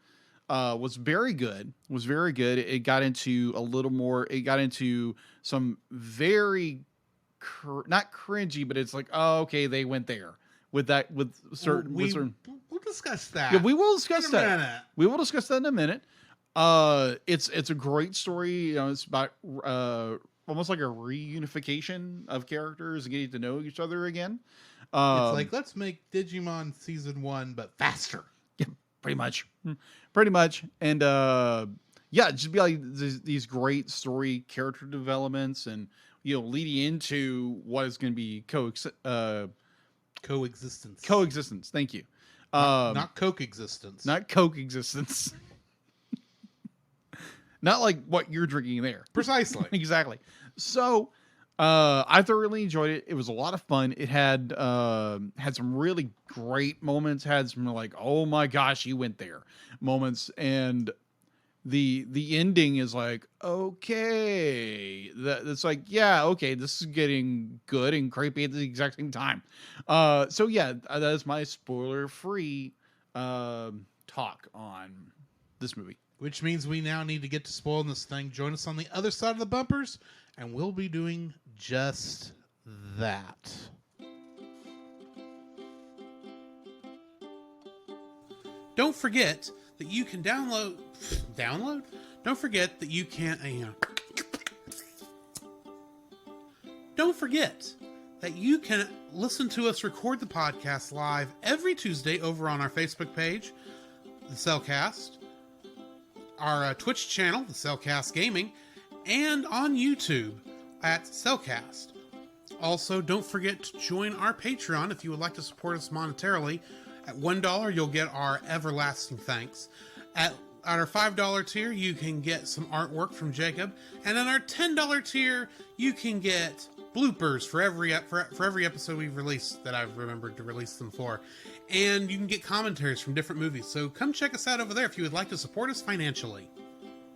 was very good. Was very good. It got into a little more. It got into some very not cringy, but it's like, oh, okay, they went there with that with certain with certain. We'll discuss that. Yeah, we will discuss in a that. minute. We will discuss that in a minute. It's a great story. You know, it's about almost like a reunification of characters and getting to know each other again. It's like, let's make Digimon Season 1, but faster. Yeah, pretty much. Pretty much. And yeah, just be like these great story character developments and, you know, leading into what is going to be Coexistence. Coexistence. Thank you. Not Coke existence. Not Coke existence. Not like what you're drinking there. Precisely. Exactly. So I thoroughly enjoyed it. It was a lot of fun. It had some really great moments, had some like, oh my gosh, you went there moments, and the ending is like, okay, that's like, yeah, okay, this is getting good and creepy at the exact same time. So yeah, that is my spoiler free talk on this movie. Which means we now need to get to spoiling this thing. Join us on the other side of the bumpers, and we'll be doing just that. Don't forget that you can download? Don't forget that you can... Don't forget that you can listen to us record the podcast live every Tuesday over on our Facebook page, The Cellcast, our Twitch channel, The Cellcast Gaming, and on YouTube at Cellcast. Also, don't forget to join our Patreon if you would like to support us monetarily. At $1, you'll get our everlasting thanks. At our $5 tier, you can get some artwork from Jacob. And at our $10 tier, you can get bloopers for every episode we've released that I've remembered to release them for. And you can get commentaries from different movies. So come check us out over there if you would like to support us financially.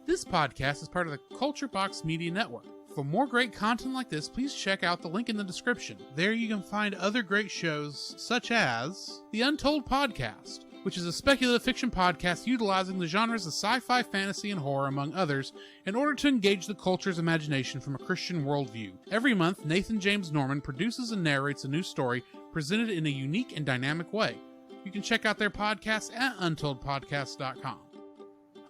This podcast is part of the Culture Box Media Network. For more great content like this, please check out the link in the description. There you can find other great shows, such as The Untold Podcast, which is a speculative fiction podcast utilizing the genres of sci-fi, fantasy, and horror, among others, in order to engage the culture's imagination from a Christian worldview. Every month, Nathan James Norman produces and narrates a new story presented in a unique and dynamic way. You can check out their podcast at untoldpodcast.com.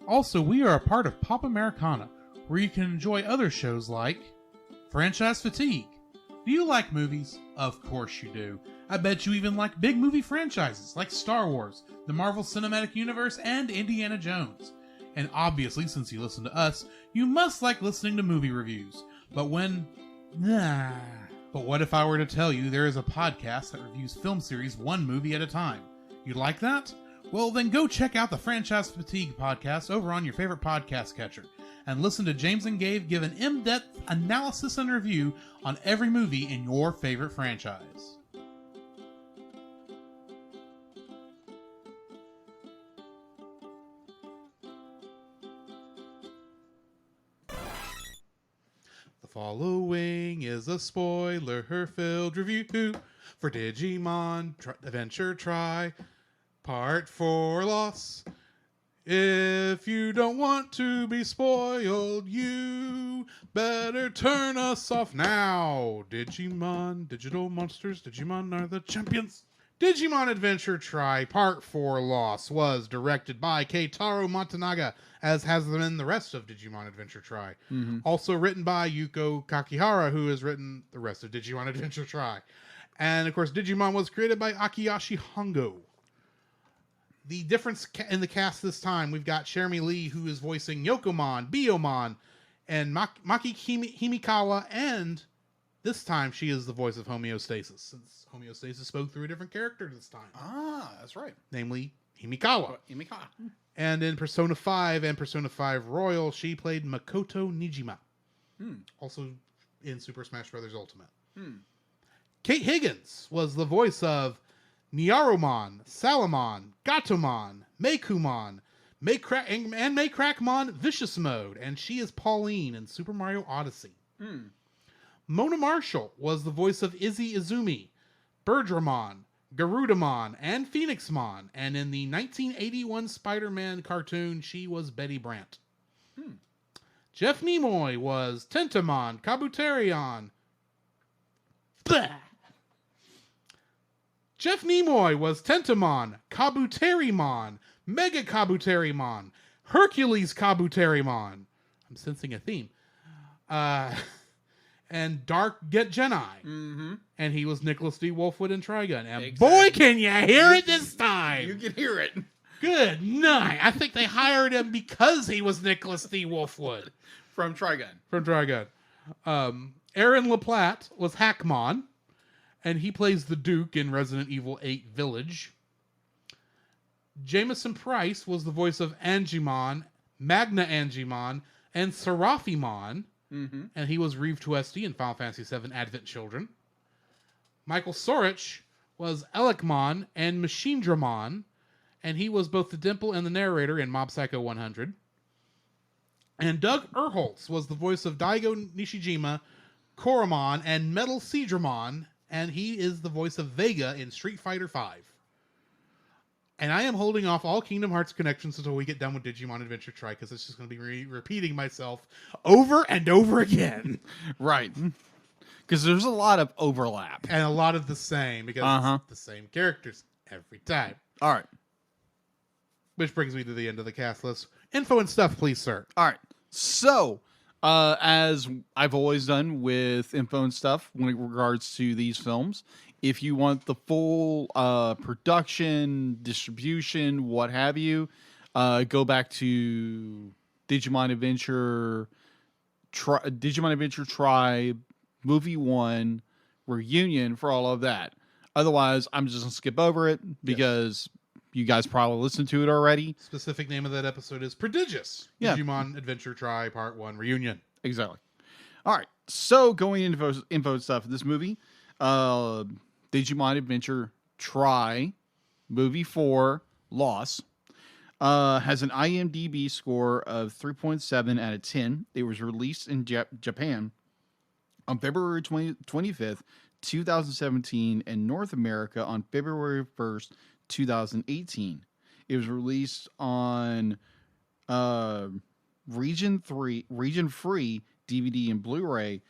Also, we are a part of Pop Americana, where you can enjoy other shows like Franchise Fatigue. Do you like movies? Of course you do. I bet you even like big movie franchises like Star Wars, the Marvel Cinematic Universe, and Indiana Jones. And obviously, since you listen to us, you must like listening to movie reviews. But what if I were to tell you there is a podcast that reviews film series one movie at a time? You'd like that? Well, then go check out the Franchise Fatigue podcast over on your favorite podcast catcher, and listen to James and Gabe give an in-depth analysis and review on every movie in your favorite franchise. The following is a spoiler-filled review for Digimon Adventure Tri, Part 4 Loss. If you don't want to be spoiled, you better turn us off now. Digimon, digital monsters, Digimon are the champions. Digimon Adventure Tri Part 4 Loss was directed by Keitaro Matanaga, as has been the rest of Digimon Adventure Tri. Mm-hmm. Also written by Yuko Kakihara, who has written the rest of Digimon Adventure Tri. And of course, Digimon was created by Akiyashi Hongo. The difference in the cast this time, we've got Jeremy Lee, who is voicing Yokomon, Biyomon, and Maki Himikawa, and this time she is the voice of Homeostasis, since Homeostasis spoke through a different character this time. Ah, that's right. Namely, Himikawa. And in Persona 5 and Persona 5 Royal, she played Makoto Nijima. Also in Super Smash Bros. Ultimate. Kate Higgins was the voice of Nyaromon, Salamon, Gatomon, Meikumon, and Maycrackmon Vicious Mode, and she is Pauline in Super Mario Odyssey. Mona Marshall was the voice of Izzy Izumi, Birdramon, Garudamon, and Phoenixmon. And in the 1981 Spider-Man cartoon, she was Betty Brant. Jeff Nimoy was Tentamon, Kabuterion. Blah. Jeff Nimoy was Tentamon, Kabuterimon, Mega Kabuterimon, Hercules Kabuterimon. I'm sensing a theme. And Dark Get Jedi. Mm-hmm. And he was Nicholas D. Wolfwood in Trigun. And Exactly. boy, can you hear it this time. You can hear it. Good night. I think they hired him because he was Nicholas D. Wolfwood. From Trigun. From Trigun. Aaron LaPlatte was Hackmon. And he plays the Duke in Resident Evil 8 Village. Jameson Price was the voice of Angimon, Magna Angimon, and Seraphimon. Mm-hmm. And he was Reeve Tuesti in Final Fantasy VII Advent Children. Michael Sorich was Elecmon and Machinedramon, and he was both the dimple and the narrator in Mob Psycho 100. And Doug Erholtz was the voice of Daigo Nishijima, Koromon, and Metal Seadramon, and he is the voice of Vega in Street Fighter V. And I am holding off all Kingdom Hearts connections until we get done with Digimon Adventure Tri, because it's just going to be repeating myself over and over again. Right. Because there's a lot of overlap. And a lot of the same, because it's the same characters every time. All right. Which brings me to the end of the cast list. Info and stuff, please, sir. All right. So, as I've always done with info and stuff when it regards to these films, if you want the full production, distribution, what have you, go back to Digimon Adventure Tri, Movie 1, Reunion for all of that. Otherwise, I'm just going to skip over it because you guys probably listened to it already. Specific name of that episode is Prodigious. Yeah. Digimon Adventure Tri Part 1 Reunion. Exactly. All right. So going into info and stuff, this movie, Digimon Adventure Tri, Movie 4, Loss, has an IMDb score of 3.7 out of 10. It was released in Japan on February 25th, 2017, and North America on February 1st, 2018. It was released on region free DVD and Blu-ray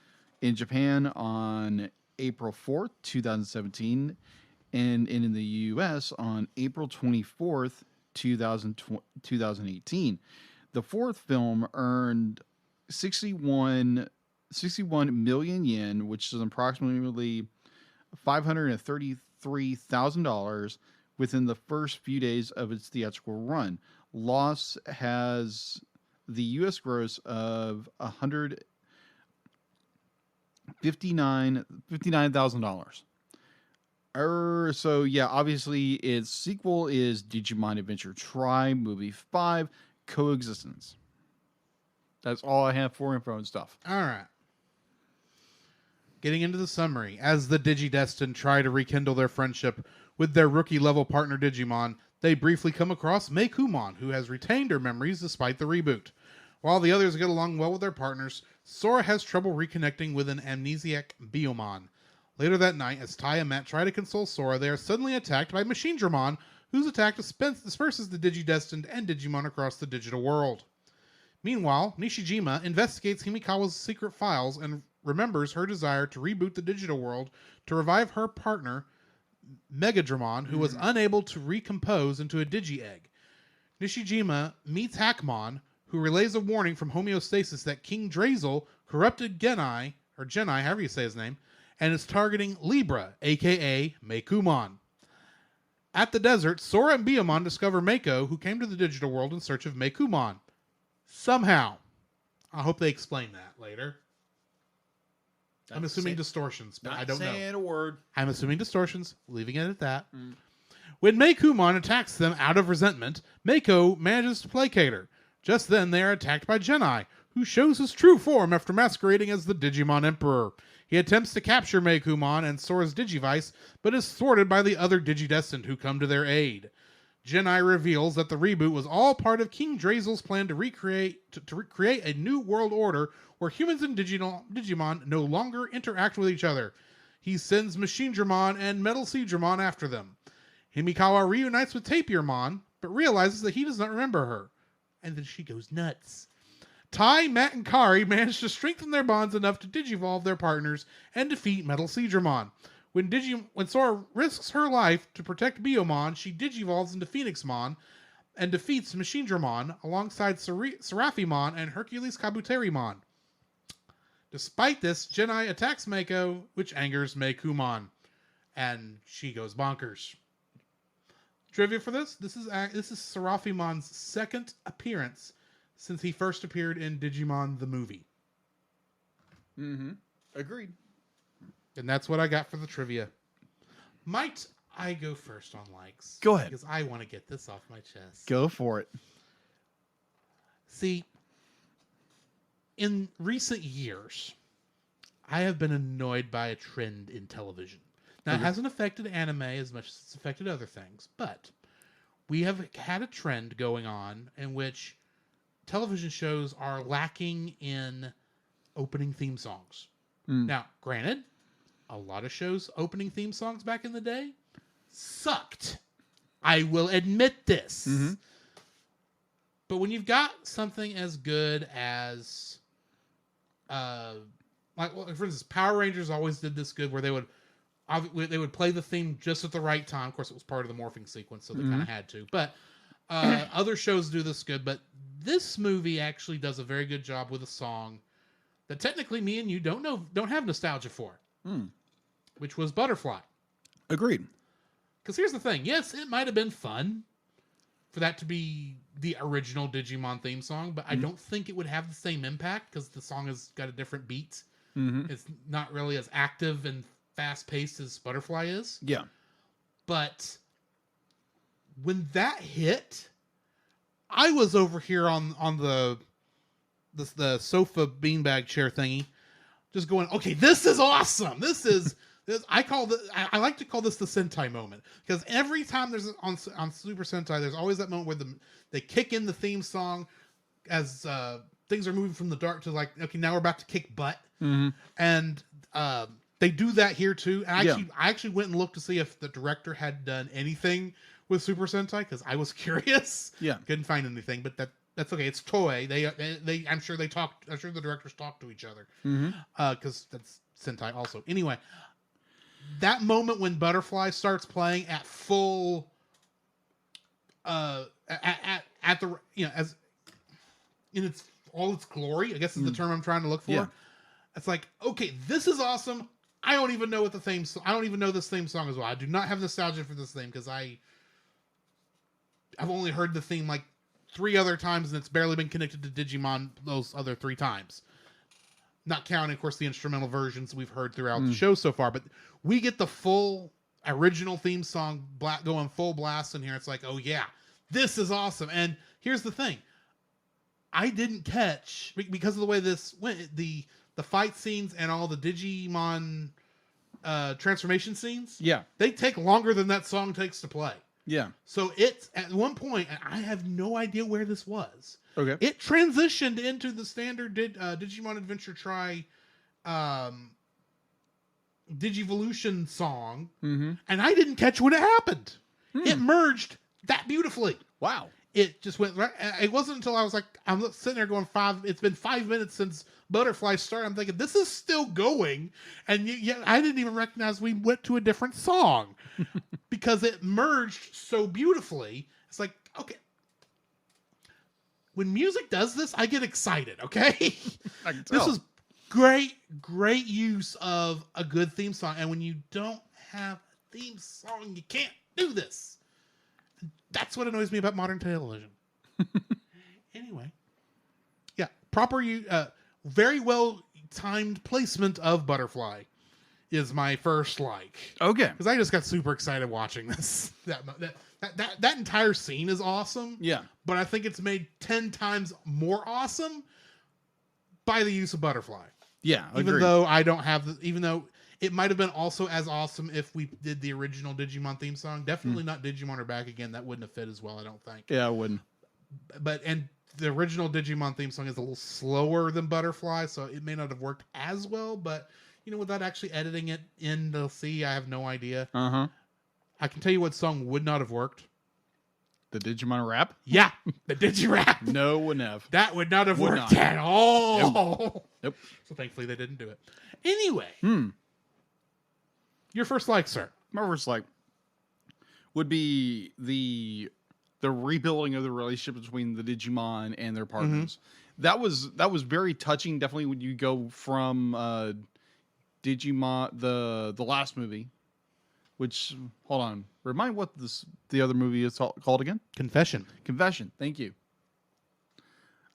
in Japan on April 4th, 2017, and in the US on April 24th, 2018. The fourth film earned 61 million yen, which is approximately $533,000 within the first few days of its theatrical run. Loss has the U.S. gross of $59,000. So yeah, obviously its sequel is Digimon Adventure Tri, Movie 5, Coexistence. That's all I have for info and stuff. All right. Getting into the summary. As the Digidestined try to rekindle their friendship with their rookie-level partner Digimon, they briefly come across Meikumon, who has retained her memories despite the reboot. While the others get along well with their partners, Sora has trouble reconnecting with an amnesiac Biyomon. Later that night, as Tai and Matt try to console Sora, they are suddenly attacked by Machinedramon, whose attack disperses the Digidestined and Digimon across the digital world. Meanwhile, Nishijima investigates Himikawa's secret files and remembers her desire to reboot the digital world to revive her partner, Megadramon, who was unable to recompose into a Digi-Egg. Nishijima meets Hackmon, who relays a warning from homeostasis that King Drazel corrupted Genai, or Genai, however you say his name, and is targeting Libra, aka Meikumon. At the desert, Sora and Biyomon discover Mako, who came to the digital world in search of Meikumon. Somehow. I hope they explain that later. I'm assuming distortions, but I don't know. Not saying a word. I'm assuming distortions, leaving it at that. When Meikumon attacks them out of resentment, Mako manages to placate her. Just then, they are attacked by Genai, who shows his true form after masquerading as the Digimon Emperor. He attempts to capture Meikumon and Sora's Digivice, but is thwarted by the other Digidestined who come to their aid. Genai reveals that the reboot was all part of King Drazel's plan to create a new world order where humans and Digimon no longer interact with each other. He sends Machinedramon and Metal Seedramon after them. Himikawa reunites with Tapirmon, but realizes that he does not remember her. And then she goes nuts. Tai, Matt, and Kari manage to strengthen their bonds enough to digivolve their partners and defeat Metal Seedramon. When Sora risks her life to protect Biomon, she digivolves into Phoenixmon and defeats Machinedramon alongside Seraphimon and Hercules Kabuterimon. Despite this, Genai attacks Mako, which angers Meikumon, and she goes bonkers. Trivia for this: this is Seraphimon's second appearance since he first appeared in Digimon the movie. Mm-hmm. Agreed. And that's what I got for the trivia. Might I go first on likes? Go ahead. Because I want to get this off my chest. Go for it. See, in recent years, I have been annoyed by a trend in television. Now, it hasn't affected anime as much as it's affected other things, but we have had a trend going on in which television shows are lacking in opening theme songs. Now, granted, a lot of shows' opening theme songs back in the day sucked. I will admit this. Mm-hmm. But when you've got something as good as, for instance, Power Rangers always did this good, where they would play the theme just at the right time. Of course, it was part of the morphing sequence, so they kind of had to. But other shows do this good. But this movie actually does a very good job with a song that technically me and you don't have nostalgia for, which was Butterfly. Agreed. Because here's the thing. Yes, it might have been fun for that to be the original Digimon theme song, but I don't think it would have the same impact because the song has got a different beat. Mm-hmm. It's not really as active and fast-paced as Butterfly is. Yeah. But when that hit, I was over here on the sofa beanbag chair thingy, just going, okay, this is awesome. This is this. I like to call this the Sentai moment, because every time there's on Super Sentai, there's always that moment where they kick in the theme song as things are moving from the dark to like, okay, now we're about to kick butt, and they do that here too. And I actually went and looked to see if the director had done anything with Super Sentai, because I was curious. Yeah, couldn't find anything, but that's okay. It's Toei. They I'm sure the directors talk to each other, because that's Sentai also. Anyway, that moment when Butterfly starts playing at full, at the as in its all its glory, I guess is the term I'm trying to look for. Yeah. It's like, okay, this is awesome. I don't even know I don't even know this theme song as well. I do not have nostalgia for this theme because I've only heard the theme like 3 other times, and it's barely been connected to Digimon those other 3 times. Not counting, of course, the instrumental versions we've heard throughout the show so far. But we get the full original theme song going full blast in here. It's like, oh yeah, this is awesome. And here's the thing. I didn't catch, because of the way this went, the fight scenes and all the Digimon transformation scenes. Yeah. They take longer than that song takes to play. Yeah. So it's at one point, and I have no idea where this was. Okay. It transitioned into the standard Digimon Adventure Tri Digivolution song, and I didn't catch when it happened. It merged that beautifully. Wow. It just went right. It wasn't until I was like, I'm sitting there going, it's been 5 minutes since Butterfly started. I'm thinking, this is still going. And yet I didn't even recognize we went to a different song because it merged so beautifully. It's like, okay. When music does this, I get excited, okay? I can tell. This is great use of a good theme song. And when you don't have a theme song, you can't do this. That's what annoys me about modern television. Anyway. Yeah. Proper, very well timed placement of Butterfly is my first like. Okay. Because I just got super excited watching this. That entire scene is awesome. Yeah. But I think it's made 10 times more awesome by the use of Butterfly. Yeah. Even though I don't have even though it might have been also as awesome if we did the original Digimon theme song. Definitely not Digimon Are Back Again. That wouldn't have fit as well, I don't think. Yeah, it wouldn't. And the original Digimon theme song is a little slower than Butterfly, so it may not have worked as well. But, without actually editing it in the C, I have no idea. Uh-huh. I can tell you what song would not have worked. The Digimon rap? Yeah, the Digirap. No, wouldn't have. That would not have Would worked not. at all. Nope. So thankfully they didn't do it. Anyway, Hmm. your first like, sir. My first like would be the rebuilding of the relationship between the Digimon and their partners. That was very touching. Definitely when you go from Digimon the last movie, which hold on, remind what the other movie is called again? Confession. Confession. Thank you.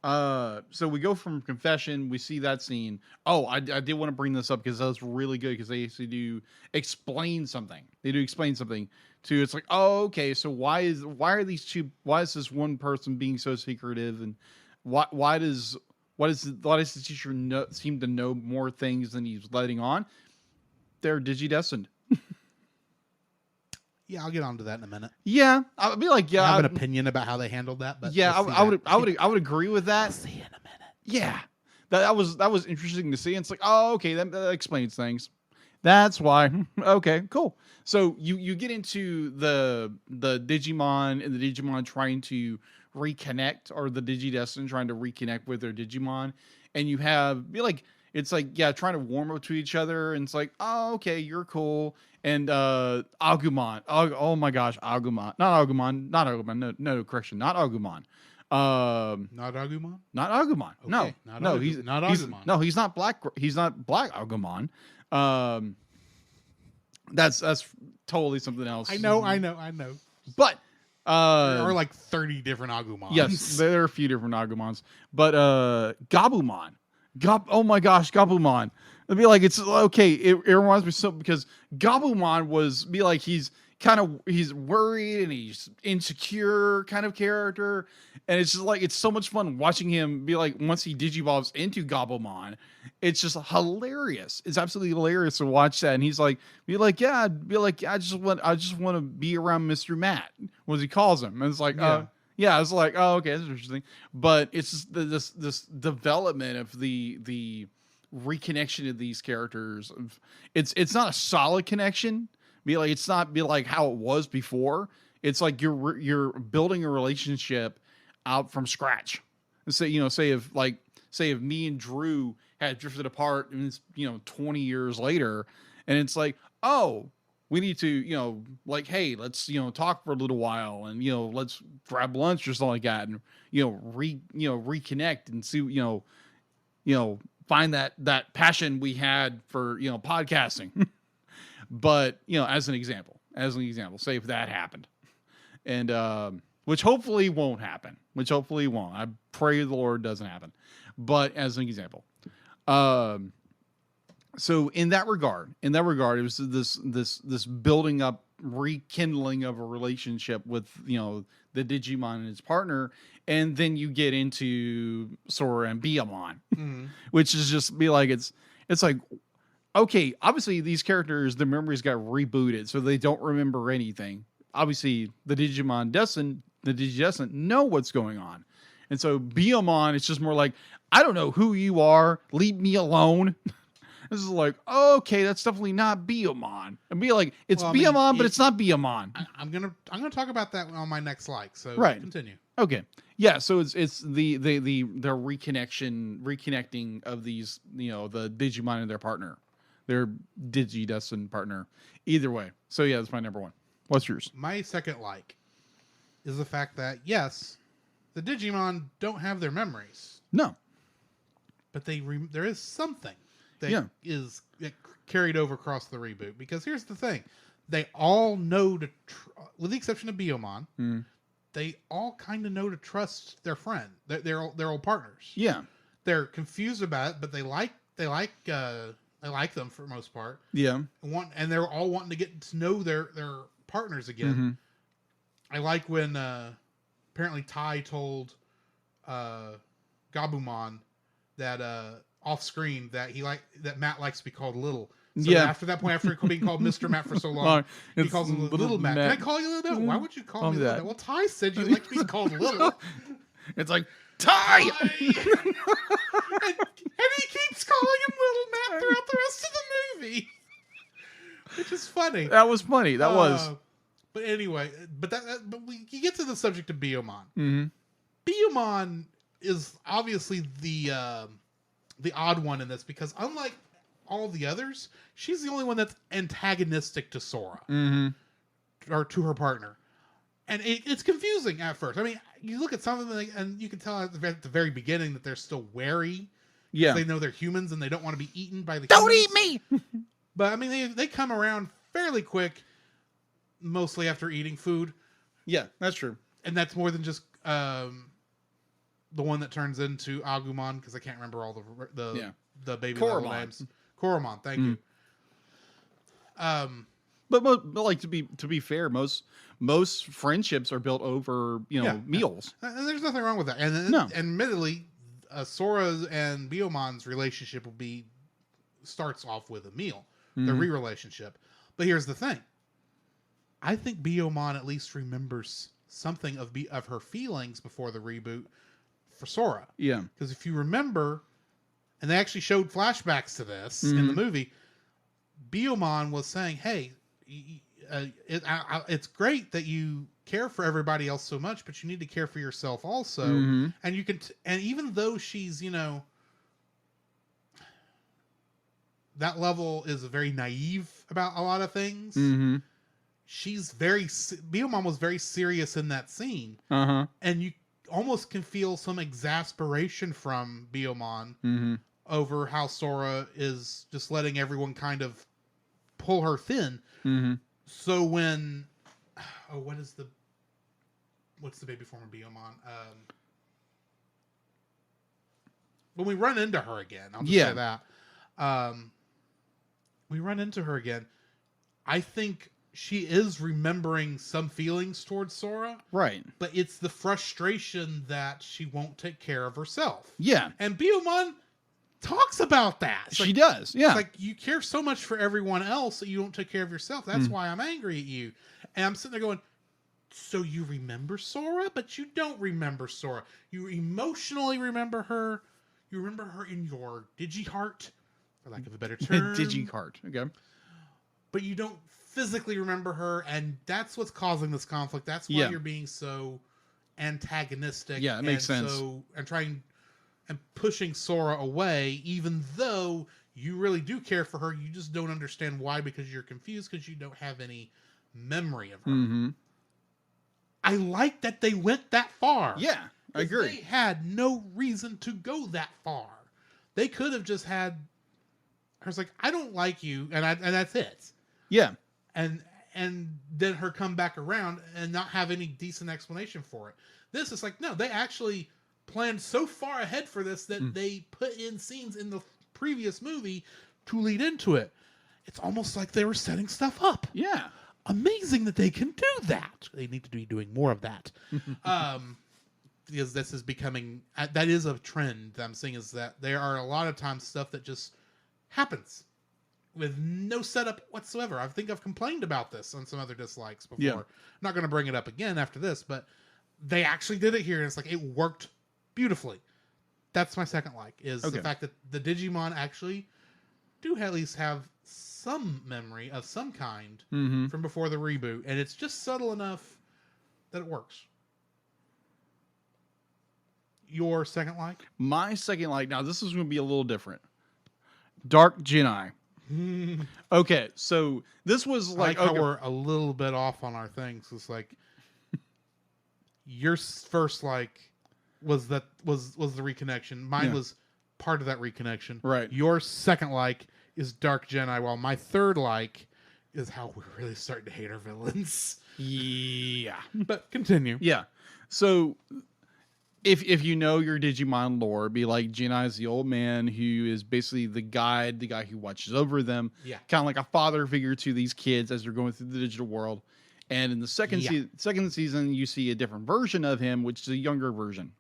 So we go from Confession, we see that scene. Oh, I did want to bring this up because that was really good because they actually do explain something. They do explain something to it's like, oh, okay, so why is this one person being so secretive, and why does the teacher seem to know more things than he's letting on? They're digidestined. Yeah, I'll get on to that in a minute. Yeah, I'd be like, yeah, I have an opinion about how they handled that, but yeah, I would agree with that. We'll see in a minute. Yeah, that was interesting to see. And it's like, oh, okay, that explains things. That's why. Okay, cool. So you get into the Digimon and the Digimon trying to reconnect, or the Digidestined trying to reconnect with their Digimon, and you have it's like, yeah, trying to warm up to each other, and it's like, oh, okay, you're cool. And Agumon, oh my gosh, Agumon, not Agumon, no, correction, not Agumon. Not Agumon? Not Agumon. Okay, No, he's not Agumon. No, he's not black. He's not black Agumon. That's totally something else. I know. But there are like 30 different Agumons. yes, there are a few different Agumons. But Gabumon. Oh my gosh, Gabumon. It'd be like, it's okay. It reminds me so, because Gabumon he's worried and he's insecure kind of character, and it's just like, it's so much fun watching him be like, once he digivolves into Gabumon, it's just hilarious. It's absolutely hilarious to watch that. And he's like, I just want to be around Mr. Matt, what he calls him. And it's like, yeah, it's like, oh, okay, that's interesting. But it's just this development of the reconnection of these characters. It's not a solid connection. It's not how it was before. It's like you're building a relationship out from scratch. Say if me and Drew had drifted apart, and it's 20 years later, and it's like, oh, we need to hey, let's talk for a little while, and let's grab lunch or something like that, and reconnect and see find that passion we had for podcasting. But as an example, say if that happened, and which hopefully won't happen, I pray the Lord doesn't happen, but as an example, so in that regard, it was this building up, rekindling of a relationship with the Digimon and his partner, and then you get into Sora and Biyamon, which is just it's like, okay, obviously these characters, their memories got rebooted, so they don't remember anything. Obviously, the Digidestined know what's going on, and so Biyamon, it's just more like, I don't know who you are, leave me alone. This is like, okay, that's definitely not Biyamon. And be like, it's Biyamon, but it's not Biyamon. I'm gonna talk about that on my next like. So right. Continue. Okay. Yeah. So it's the reconnecting of these, the Digimon and their partner, their Digidestined partner. Either way. So yeah, that's my number one. What's yours? My second like is the fact that yes, the Digimon don't have their memories. No. But there is something that is carried over across the reboot, because here's the thing, they all know with the exception of Biyomon, they all kind of know to trust their friend, their old partners. Yeah, they're confused about it, but they like them for the most part. Yeah, and they're all wanting to get to know their partners again. I like when apparently Tai told Gabumon that off screen that that Matt likes to be called Little. So after that point, after being called Mr. Matt for so long, he calls him Little Matt. Can I call you Little Matt? Why would you call me Little Matt? Well, Tai said you like to be called Little. It's like, Ty! and he keeps calling him Little Matt throughout the rest of the movie, which is funny. That was funny. That was. But anyway, you get to the subject of Biyomon. Mm-hmm. Biyomon is obviously the odd one in this because unlike all the others, she's the only one that's antagonistic to Sora or to her partner, and it's confusing at first. I mean, you look at some of them and you can tell at the very beginning that they're still wary. Yeah, they know they're humans and they don't want to be eaten by the. Don't humans. eat me. But I mean, they come around fairly quick, mostly after eating food. Yeah, that's true. And that's more than just the one that turns into Agumon, because I can't remember all the baby level names. Koromon, thank you. But like to be fair, most friendships are built over meals. And there's nothing wrong with that. And admittedly, Sora's and Biyomon's relationship starts off with a meal, the relationship. But here's the thing: I think Biyomon at least remembers something of her feelings before the reboot for Sora. Yeah, because if you remember, and they actually showed flashbacks to this in the movie, Biyomon was saying, "Hey, it's great that you care for everybody else so much, but you need to care for yourself also." And you can, and even though she's, that level is very naive about a lot of things. Biyomon was very serious in that scene, and you almost can feel some exasperation from Biyomon over how Sora is just letting everyone kind of pull her thin. So when, what's the baby form of Biyomon? When we run into her again, I'll just say that. We run into her again. I think she is remembering some feelings towards Sora. Right. But it's the frustration that she won't take care of herself. Yeah. And Biyomon talks about that. She does. Yeah. It's like, you care so much for everyone else that you don't take care of yourself. That's why I'm angry at you. And I'm sitting there going, so you remember Sora, but you don't remember Sora. You emotionally remember her. You remember her in your Digiheart, for lack of a better term. Digiheart. Okay. But you don't physically remember her, and that's what's causing this conflict. That's why you're being so antagonistic. Yeah, it makes sense. And trying and pushing Sora away, even though you really do care for her. You just don't understand why, because you're confused because you don't have any memory of her. I like that they went that far. Yeah, I agree. They had no reason to go that far. They could have just had her's like, I don't like you, and that's it. Yeah. And then her come back around and not have any decent explanation for it. This is like, no, they actually planned so far ahead for this that they put in scenes in the previous movie to lead into it. It's almost like they were setting stuff up. Yeah. Amazing that they can do that. They need to be doing more of that. Because this is becoming, that is a trend that I'm seeing, is that there are a lot of times stuff that just happens with no setup whatsoever. I think I've complained about this on some other dislikes before. Yeah. I'm not going to bring it up again after this, but they actually did it here, and it's like, it worked beautifully. That's my second like, is the fact that the Digimon actually do at least have some memory of some kind from before the reboot, and it's just subtle enough that it works. Your second like? My second like, now this is going to be a little different. Dark Genii. Okay, so this was like how we're a little bit off on our things. It's like your first like was the reconnection. Mine was part of that reconnection. Right. Your second like is Dark Genii, while my third like is how we're really starting to hate our villains. Yeah. But continue. Yeah. So if you know your Digimon lore, be like, Genii is the old man who is basically the guide, the guy who watches over them. Yeah. Kind of like a father figure to these kids as they're going through the digital world. And in the second season, you see a different version of him, which is a younger version.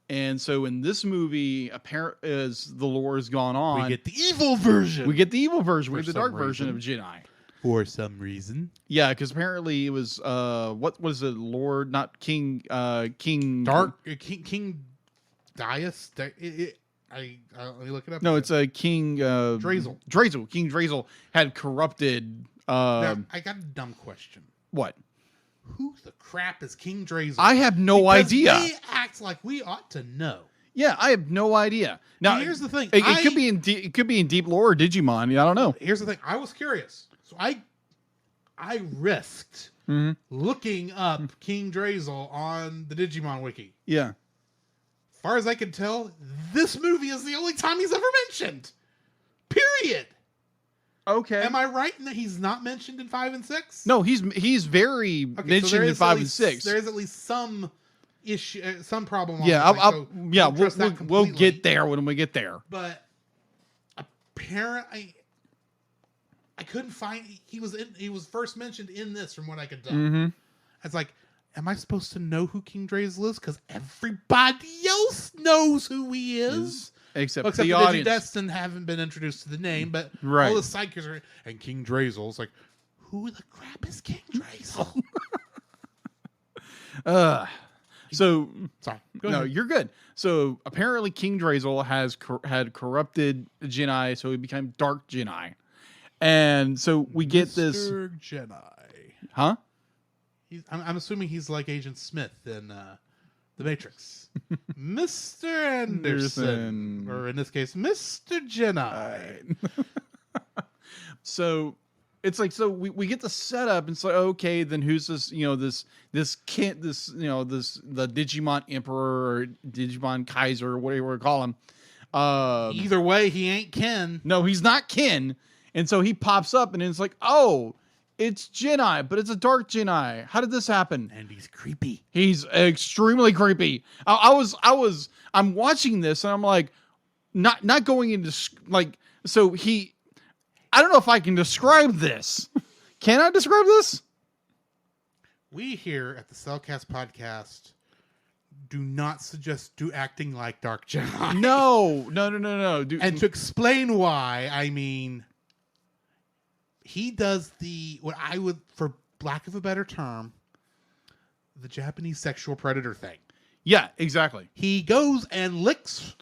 And so in this movie, as the lore has gone on, we get the evil version. We get the the dark version of Genii. For some reason. Yeah, because apparently it was what was it, Lord, not King King Dark King Dias. Let me look it up. No, again. it's a King Drazel. Drazel. King Drazel had corrupted. Now, I got a dumb question. What? Who the crap is King Drazel? I have no Because idea. They act like we ought to know. Yeah, I have no idea. Now, here's the thing. It could be in it could be in Deep Lore or Digimon. I don't know. Here's the thing. I was curious, so I risked looking up King Drazel on the Digimon wiki. Yeah. As far as I can tell, this movie is the only time he's ever mentioned. Period. Okay. Am I right in that he's not mentioned in 5 and 6? No, he's very mentioned in 5 and 6. There is at least some issue, some problem. Yeah, We'll we'll get there when we get there. But apparently, I couldn't find. He was first mentioned in this, from what I could tell. Mm-hmm. It's like, am I supposed to know who King Drazel is? Because everybody else knows who he is. Except the the audience. Digidestined haven't been introduced to the name, but Right. all the side characters are. And King Drazel's like, who the crap is King Drazel? So Sorry. Go no, ahead. you're good. So apparently King Drazel has had corrupted Jedi, so he became Dark Jedi. And so we get this, Mr. Jedi. huh? I'm assuming he's like Agent Smith in The Matrix. Mr. Anderson. Or in this case, Mr. Jedi. So it's like, so we get the setup and it's like, okay, then who's this, the Digimon Emperor or Digimon Kaiser or whatever we call him. Either way, he ain't Ken. No, he's not Ken. And so he pops up and it's like, oh, it's Jedi, but it's a dark Jedi. How did this happen? And he's creepy. He's extremely creepy. I'm watching this and I'm like, not going into like, so I don't know if I can describe this. Can I describe this? We here at the Cellcast podcast do not suggest acting like Dark Jedi. No. Dude, And to explain why, I mean, he does what I would, for lack of a better term, the Japanese sexual predator thing. yeah, exactly. He goes and licks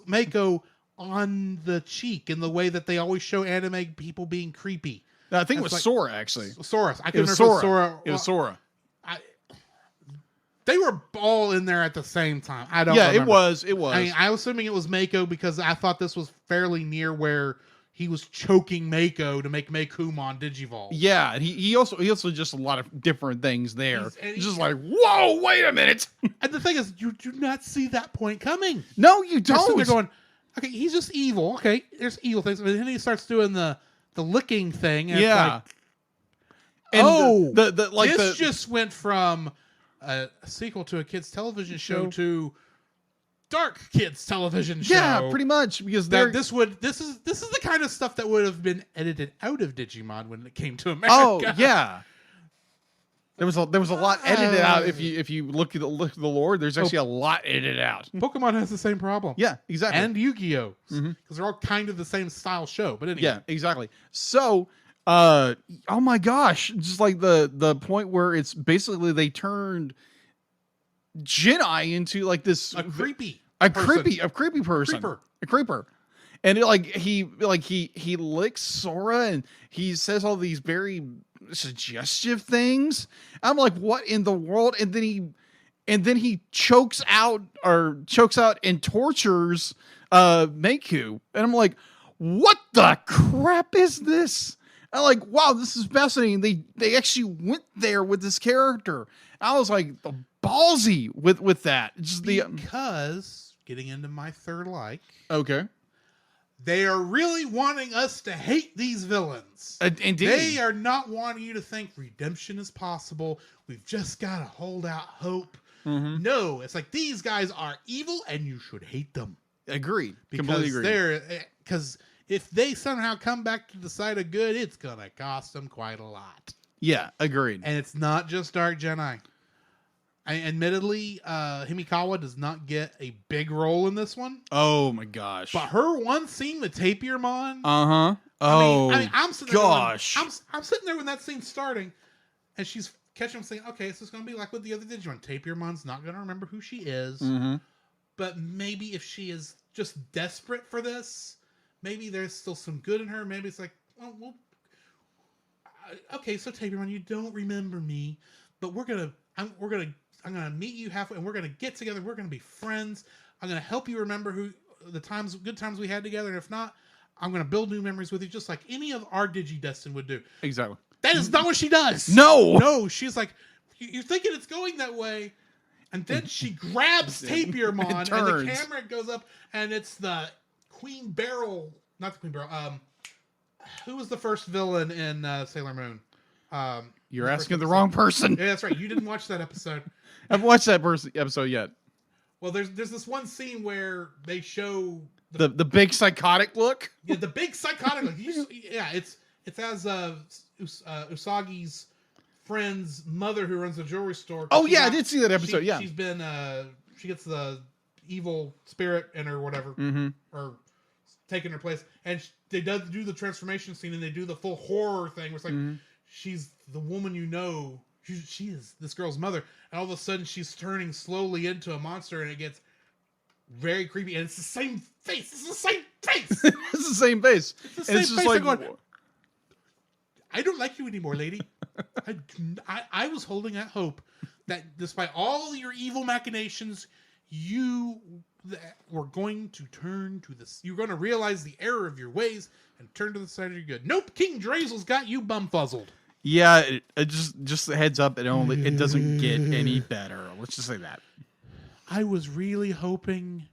Mako on the cheek in the way that they always show anime people being creepy. I think it That's was like- Sora, actually. Soros. I It couldn't was remember if Sora. it was Sora. It was Sora. They were all in there at the same time. I don't Yeah, remember. it was. I mean, I was assuming it was Mako because I thought this was fairly near where he was choking Mako to make Makumon Digivolve. Yeah, and he also just a lot of different things there. He's Just like, whoa, wait a minute. And the thing is, you do not see that point coming. No, you You're sitting don't. there going, okay, he's just evil. Okay, there's evil things. But then he starts doing the licking thing. And Yeah. It's like, And this just went from a sequel to a kids' television show to dark kids' television show. yeah, pretty much because This is the kind of stuff that would have been edited out of Digimon when it came to America. Oh yeah. There was a lot edited out. If you look at the lore, there's actually a lot edited out. Pokemon has the same problem. Yeah, exactly. And Yu-Gi-Oh! Because they're all kind of the same style show. But anyway. Yeah, exactly. So, oh my gosh, just like the point where it's basically they turned Jedi into like this A creepy person, a creeper. And he licks Sora and he says all these very suggestive things. I'm like, what in the world? And then he chokes out and tortures Maku. And I'm like, what the crap is this? I'm like, wow, this is fascinating. They actually went there with this character. I was like, ballsy with that. Just because getting into my third like, okay. they are really wanting us to hate these villains. Indeed. They are not wanting you to think redemption is possible. We've just got to hold out hope. Mm-hmm. No, it's like these guys are evil and you should hate them. Agreed. Because Completely agreed. because if they somehow come back to the side of good, it's going to cost them quite a lot. Yeah, agreed. And it's not just Dark Jedi. Admittedly, Himikawa does not get a big role in this one. Oh my gosh. But her one scene with Tapirmon. Uh-huh. Oh, I mean, I'm sitting gosh. there I'm sitting there when that scene's starting, and she's catching him saying, okay, this is going to be like with the other Digimon. Tapirmon's not going to remember who she is. Mm-hmm. but maybe if she is just desperate for this, maybe there's still some good in her. Maybe it's like, well, okay, so Tabor, you don't remember me, but I'm gonna meet you halfway, and we're gonna get together. We're gonna be friends. I'm gonna help you remember good times we had together, and if not, I'm gonna build new memories with you, just like any of our Digidestin would do. Exactly. That is not what she does. No, she's like, you're thinking it's going that way, and then she grabs Tapirmon, and the camera goes up, and it's the Queen Beryl, not the Queen Beryl. Who was the first villain in Sailor Moon? You're asking the wrong person. Yeah, that's right. You didn't watch that episode. I haven't watched that episode yet. Well, there's this one scene where they show the big psychotic look. Yeah, the big psychotic look. It's as Usagi's friend's mother who runs the jewelry store. Oh yeah, I did see that episode. She's been she gets the evil spirit in her, or whatever, or taking her place, and they do the transformation scene, and they do the full horror thing. Where it's like she's the woman she is this girl's mother, and all of a sudden she's turning slowly into a monster, and it gets very creepy, and it's the same face. It's the same face. It's the same face. It's the same face. Like, going, I don't like you anymore, lady. I was holding out hope that despite all your evil machinations, you were going to turn to this. You're going to realize the error of your ways and turn to the side of your good. Nope, King Drazel's got you bumfuzzled. Yeah, it just a heads up. It doesn't get any better. Let's just say that. I was really hoping,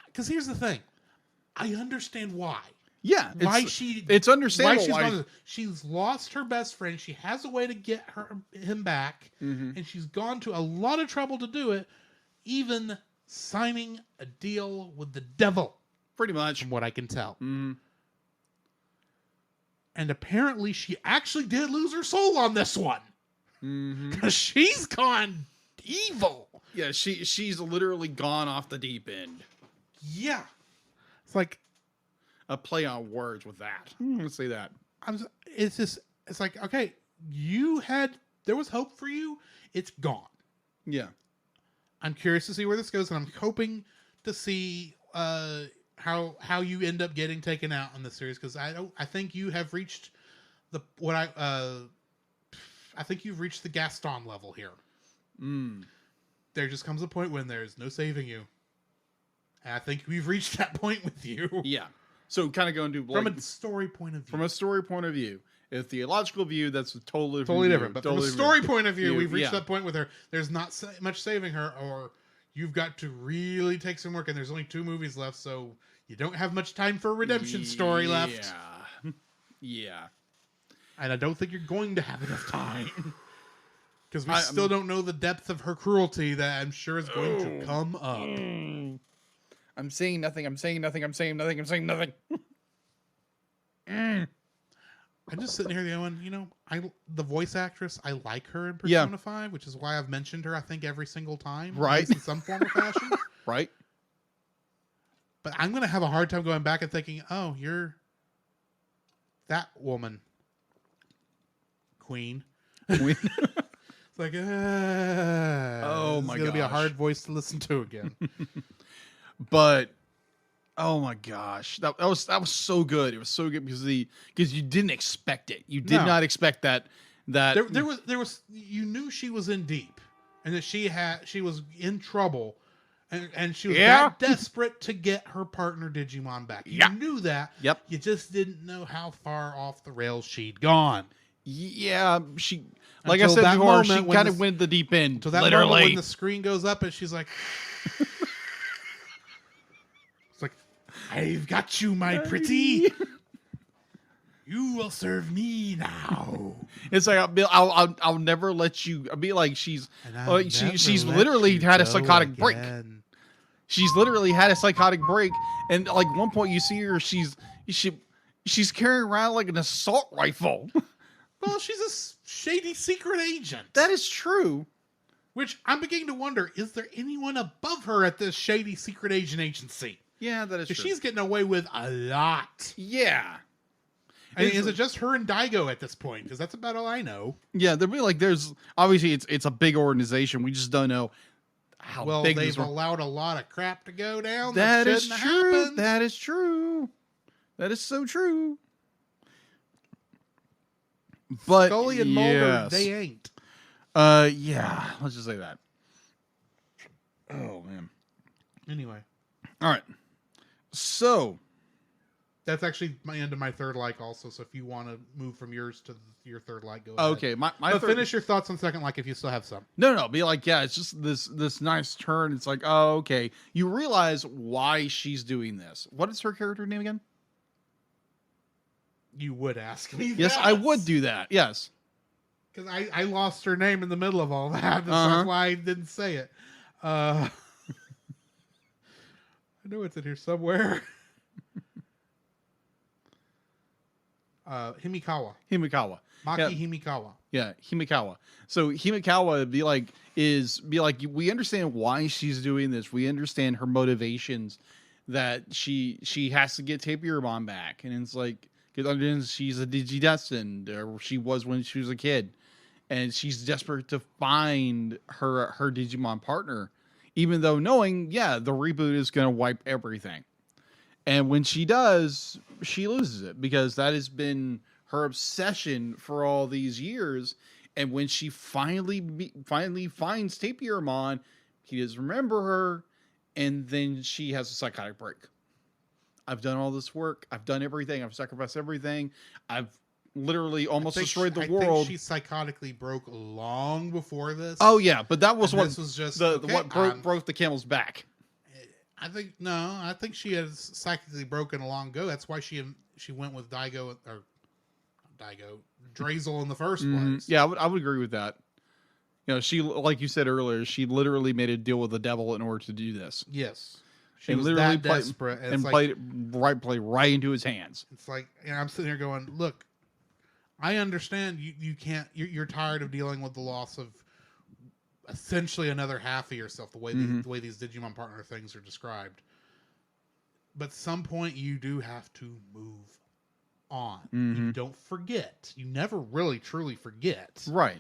because here's the thing, I understand why. Yeah, it's understandable why she's lost her best friend. She has a way to get him back, and she's gone to a lot of trouble to do it, even signing a deal with the devil. Pretty much, from what I can tell. And apparently, she actually did lose her soul on this one, because she's gone evil. Yeah, she's literally gone off the deep end. Yeah, it's like a play on words with that. Let's say that. It's like, okay, there was hope for you. It's gone. Yeah. I'm curious to see where this goes, and I'm hoping to see how you end up getting taken out in this series, because I think you have reached I think you've reached the Gaston level here. There just comes a point when there's no saving you. And I think we've reached that point with you. Yeah. So kind of going to from a story point of view. From a story point of view. A theological view, that's totally different. But from a story point of view, we've reached that point with her. There's not much saving her, or you've got to really take some work, and there's only 2 movies left, so you don't have much time for a redemption story left. Yeah. And I don't think you're going to have enough time. Because we still don't know the depth of her cruelty that I'm sure is going to come up. I'm saying nothing. I'm saying nothing. I'm saying nothing. I'm saying nothing. I'm just sitting here going, the voice actress, I like her in Persona 5, which is why I've mentioned her, I think, every single time. Right. In some form or fashion. Right. But I'm going to have a hard time going back and thinking, oh, you're that woman. Queen. It's like, oh my god, it's gonna be a hard voice to listen to again. But oh my gosh, that was so good. It was so good because you didn't expect it. You did not expect that. There was you knew she was in deep, and that she was in trouble, and she was that desperate to get her partner Digimon back. You knew that. Yep. You just didn't know how far off the rails she'd gone. Yeah, like I said before, she kind of went the deep end. So that literally, moment when the screen goes up and she's like, it's like, I've got you, my pretty. You will serve me now. It's like I'll never let you. I'll be like she's literally had a psychotic break. She's literally had a psychotic break, and like one point you see her, she's carrying around like an assault rifle. Well, she's a shady secret agent. That is true. Which I'm beginning to wonder, is there anyone above her at this shady secret agent agency? Yeah, that is true. She's getting away with a lot. Yeah. I mean, is it just her and Daigo at this point? Because that's about all I know. Yeah, there'll be there's obviously it's a big organization. We just don't know how Well, big they've this world. allowed a lot of crap to go down. That is shouldn't true. happen. That is true. That is so true. But Scully and Mulder, yes. they ain't. Yeah. Let's just say that. Oh man. Anyway, All right. So that's actually my end of my third like also. So if you want to move from yours to your third like, go ahead. okay, my But third, finish your thoughts on second like if you still have some. no, be like, yeah, it's just this nice turn. It's like, oh, okay. You realize why she's doing this. What is her character name again? You would ask me Yes, that. I would do that. Yes. Because I lost her name in the middle of all that. Uh-huh. That's why I didn't say it. I know it's in here somewhere. Himikawa. Himikawa. Maki Yeah. Himikawa. Yeah, Himikawa. So Himikawa be like we understand why she's doing this. We understand her motivations that she has to get Tapirmon back, and it's like because she's a Digidestined, or she was when she was a kid, and she's desperate to find her Digimon partner, even though knowing the reboot is going to wipe everything. And when she does, she loses it because that has been her obsession for all these years. And when she finally finds Tapirmon, he doesn't remember her, and then she has a psychotic break. I've done all this work. I've done everything. I've sacrificed everything. I've literally almost destroyed the I world. think she psychotically broke long before this. Oh yeah, but that was And what this was just what broke the camel's back. I think she has psychically broken a long ago. That's why she went with Drazel in the first place. Yeah, I would agree with that. You know, she, like you said earlier, she literally made a deal with the devil in order to do this. Yes, she And was literally that desperate, and played it right into his hands. It's like, I'm sitting here going, look, I understand you can't. You're tired of dealing with the loss of essentially another half of yourself, the way the way these Digimon partner things are described. But at some point, you do have to move on. You don't forget. You never really truly forget. Right.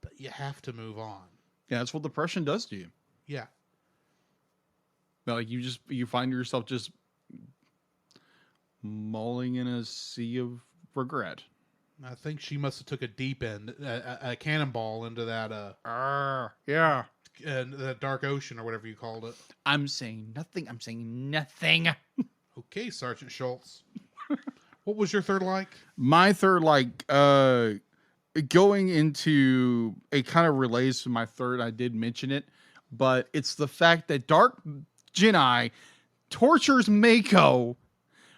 But you have to move on. Yeah, that's what depression does to you. Yeah. Like you find yourself just mulling in a sea of regret. I think she must have took a deep end, a cannonball into that yeah. That dark ocean or whatever you called it. I'm saying nothing. Okay, Sergeant Schultz. What was your third like? My third like going into it kind of relates to my third. I did mention it, but it's the fact that Dark Genai tortures Mako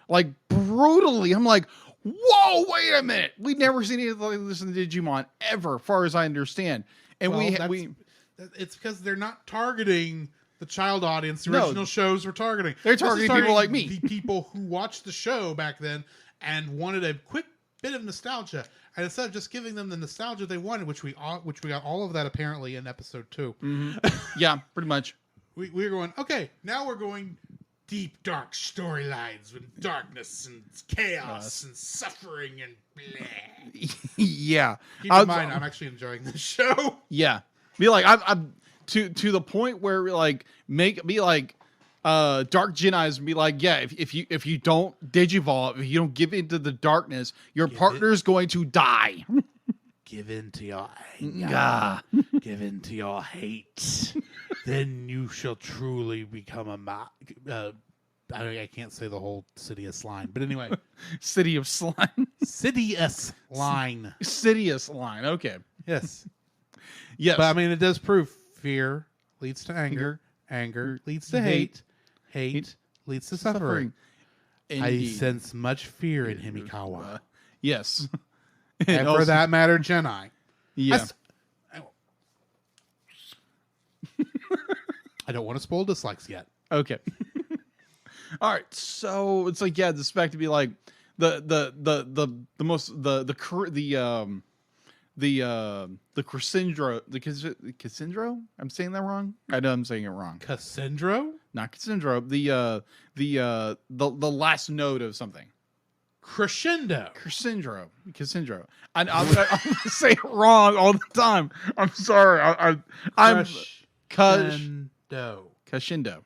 like brutally. I'm like, whoa, wait a minute. We've never seen anything like this in Digimon ever, far as I understand. And it's because they're not targeting the child audience the No. original shows were targeting. They're This is targeting people like me. The people who watched the show back then and wanted a quick bit of nostalgia. And instead of just giving them the nostalgia they wanted, which we got all of that apparently in episode 2. Yeah, pretty much. We were going, okay, now we're going deep, dark storylines with darkness and chaos and suffering and blah. Yeah. Keep in mind, I'm actually enjoying this show. Yeah. Be like, I'm to the point where like Dark Genai's and be like, yeah, if you don't digivolve, if you don't give into the darkness, your partner's going to die. Give in to your anger. Yeah. Give in to your hate. Then you shall truly become I can't say the whole Sidious line, but anyway. City of Slime. Sidious line. Sidious line. Okay. Yes. Yes. But I mean, it does prove fear leads to anger. Anger leads to hate. Hate leads to suffering. I Indeed. sense much fear in Himikawa. Yes. And for that matter, Genai. Yeah. I don't want to spoil dislikes yet. Okay. All right. So it's like, yeah, this back to be like the Cassandro. I'm saying that wrong. I know I'm saying it wrong. Cassandro? Not Cassandro. The last note of something. Crescendo. Cassandro. I'm gonna say it wrong all the time. I'm sorry. I'm Shindo. Kashindo.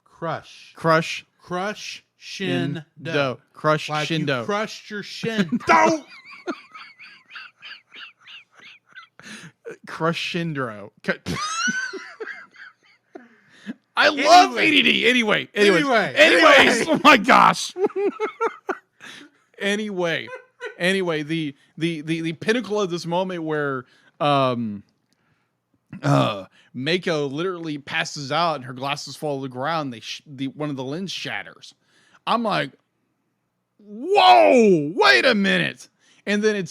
Crush. Crush. Crush. Shindo. Crush Like Shindo. you crushed your Shindo. Crush Shindro. I love ADD. Anyways. Oh my gosh. Anyway, the pinnacle of this moment where Mako literally passes out and her glasses fall to the ground. One of the lens shatters. I'm like, whoa, wait a minute. And then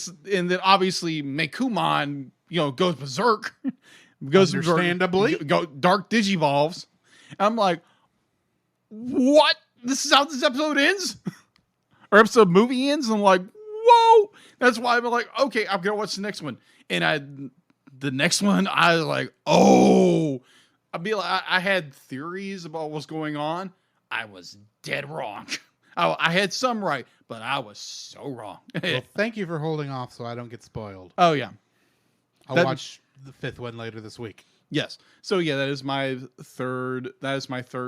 obviously Mekumon, goes berserk. Understandably. Dark Digivolves. I'm like, what? This is how this episode ends? Or episode movie ends? And I'm like, whoa. That's why I'm like, okay, I'm gonna watch the next one. And the next one, I was like, oh. I had theories about what's going on. I was dead wrong. I had some right, but I was so wrong. Well, thank you for holding off so I don't get spoiled. Oh yeah. I'll watch the 5th one later this week. Yes. So yeah, that is my third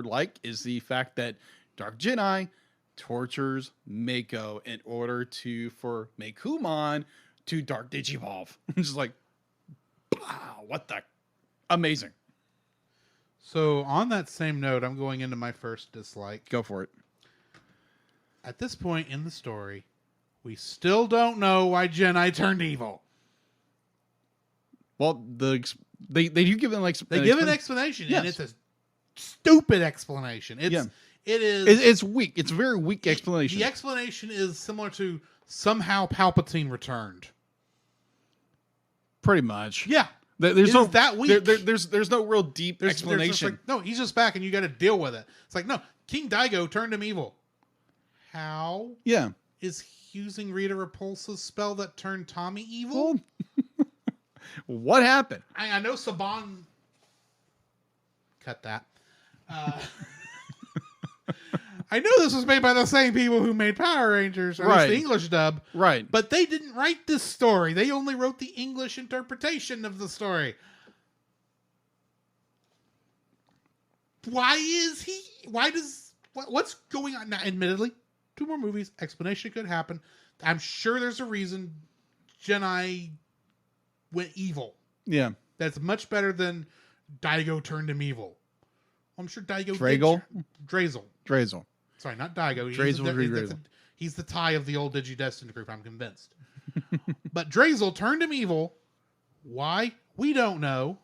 like, is the fact that Dark Jedi tortures Mako in order for Mekumon to Dark Digivolve. I'm just like, wow, what the amazing. So on that same note, I'm going into my first dislike. Go for it. At this point in the story, we still don't know why Jedi turned evil. Well, they do give an They give an explanation, yes. and it's a stupid explanation. It is. It's weak. It's a very weak explanation. The explanation is similar to somehow Palpatine returned. Pretty much. Yeah. There's no that weak. There's no real deep explanation. No, he's just back, and you got to deal with it. It's like, no, King Daigo turned him evil. How? Yeah. Is using Rita Repulsa's spell that turned Tommy evil? Well, what happened? I know Saban. Cut that. I know this was made by the same people who made Power Rangers, or at least the English dub. Right. But they didn't write this story. They only wrote the English interpretation of the story. What's going on? Now, admittedly, 2 more movies, explanation could happen. I'm sure there's a reason Jedi went evil. Yeah. That's much better than Daigo turned him evil. I'm sure Daigo Drazel. Sorry, not Daigo. He's the tie of the old Digidestined group, I'm convinced. But Drazel turned him evil. Why? We don't know.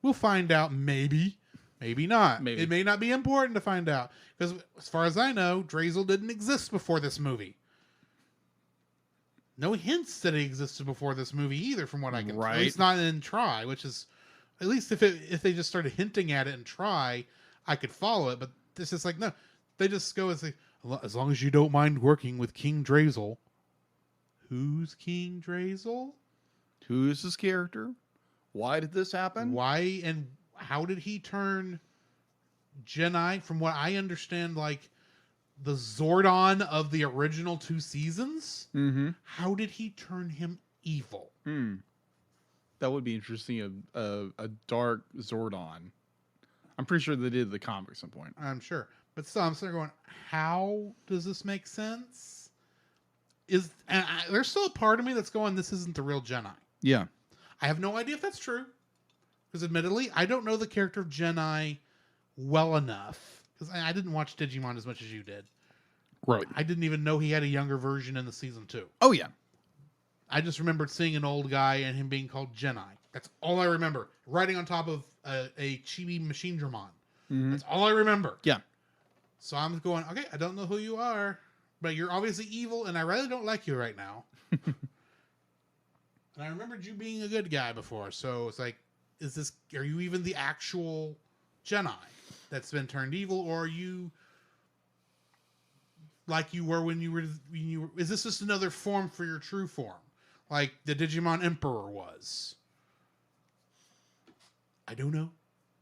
We'll find out maybe. Maybe not. Maybe. It may not be important to find out. Because as far as I know, Drazel didn't exist before this movie. No hints that he existed before this movie either, from what I can tell. At least not in Tri, which is, at least if they just started hinting at it in Tri, I could follow it. But this is like, no. They just go and say, as long as you don't mind working with King Drazel. Who's King Drazel? Who is this character? Why did this happen? Why and how did he turn Jedi, from what I understand, like the Zordon of the original 2 seasons? Mm-hmm. How did he turn him evil? That would be interesting. A dark Zordon. I'm pretty sure they did the comic at some point. I'm sure. But still, I'm sitting there going, how does this make sense? There's still a part of me that's going, this isn't the real Jedi. Yeah. I have no idea if that's true. Because admittedly, I don't know the character of Jedi well enough. Because I didn't watch Digimon as much as you did. Right. I didn't even know he had a younger version in the season 2. Oh, yeah. I just remembered seeing an old guy and him being called Jedi. That's all I remember. Riding on top of a chibi machine Dramon. Mm-hmm. That's all I remember. Yeah. So I'm going, okay, I don't know who you are, but you're obviously evil, and I really don't like you right now. And I remembered you being a good guy before, so it's like, are you even the actual Jedi that's been turned evil, or are you like you were when you were, is this just another form for your true form? Like the Digimon Emperor was? I don't know.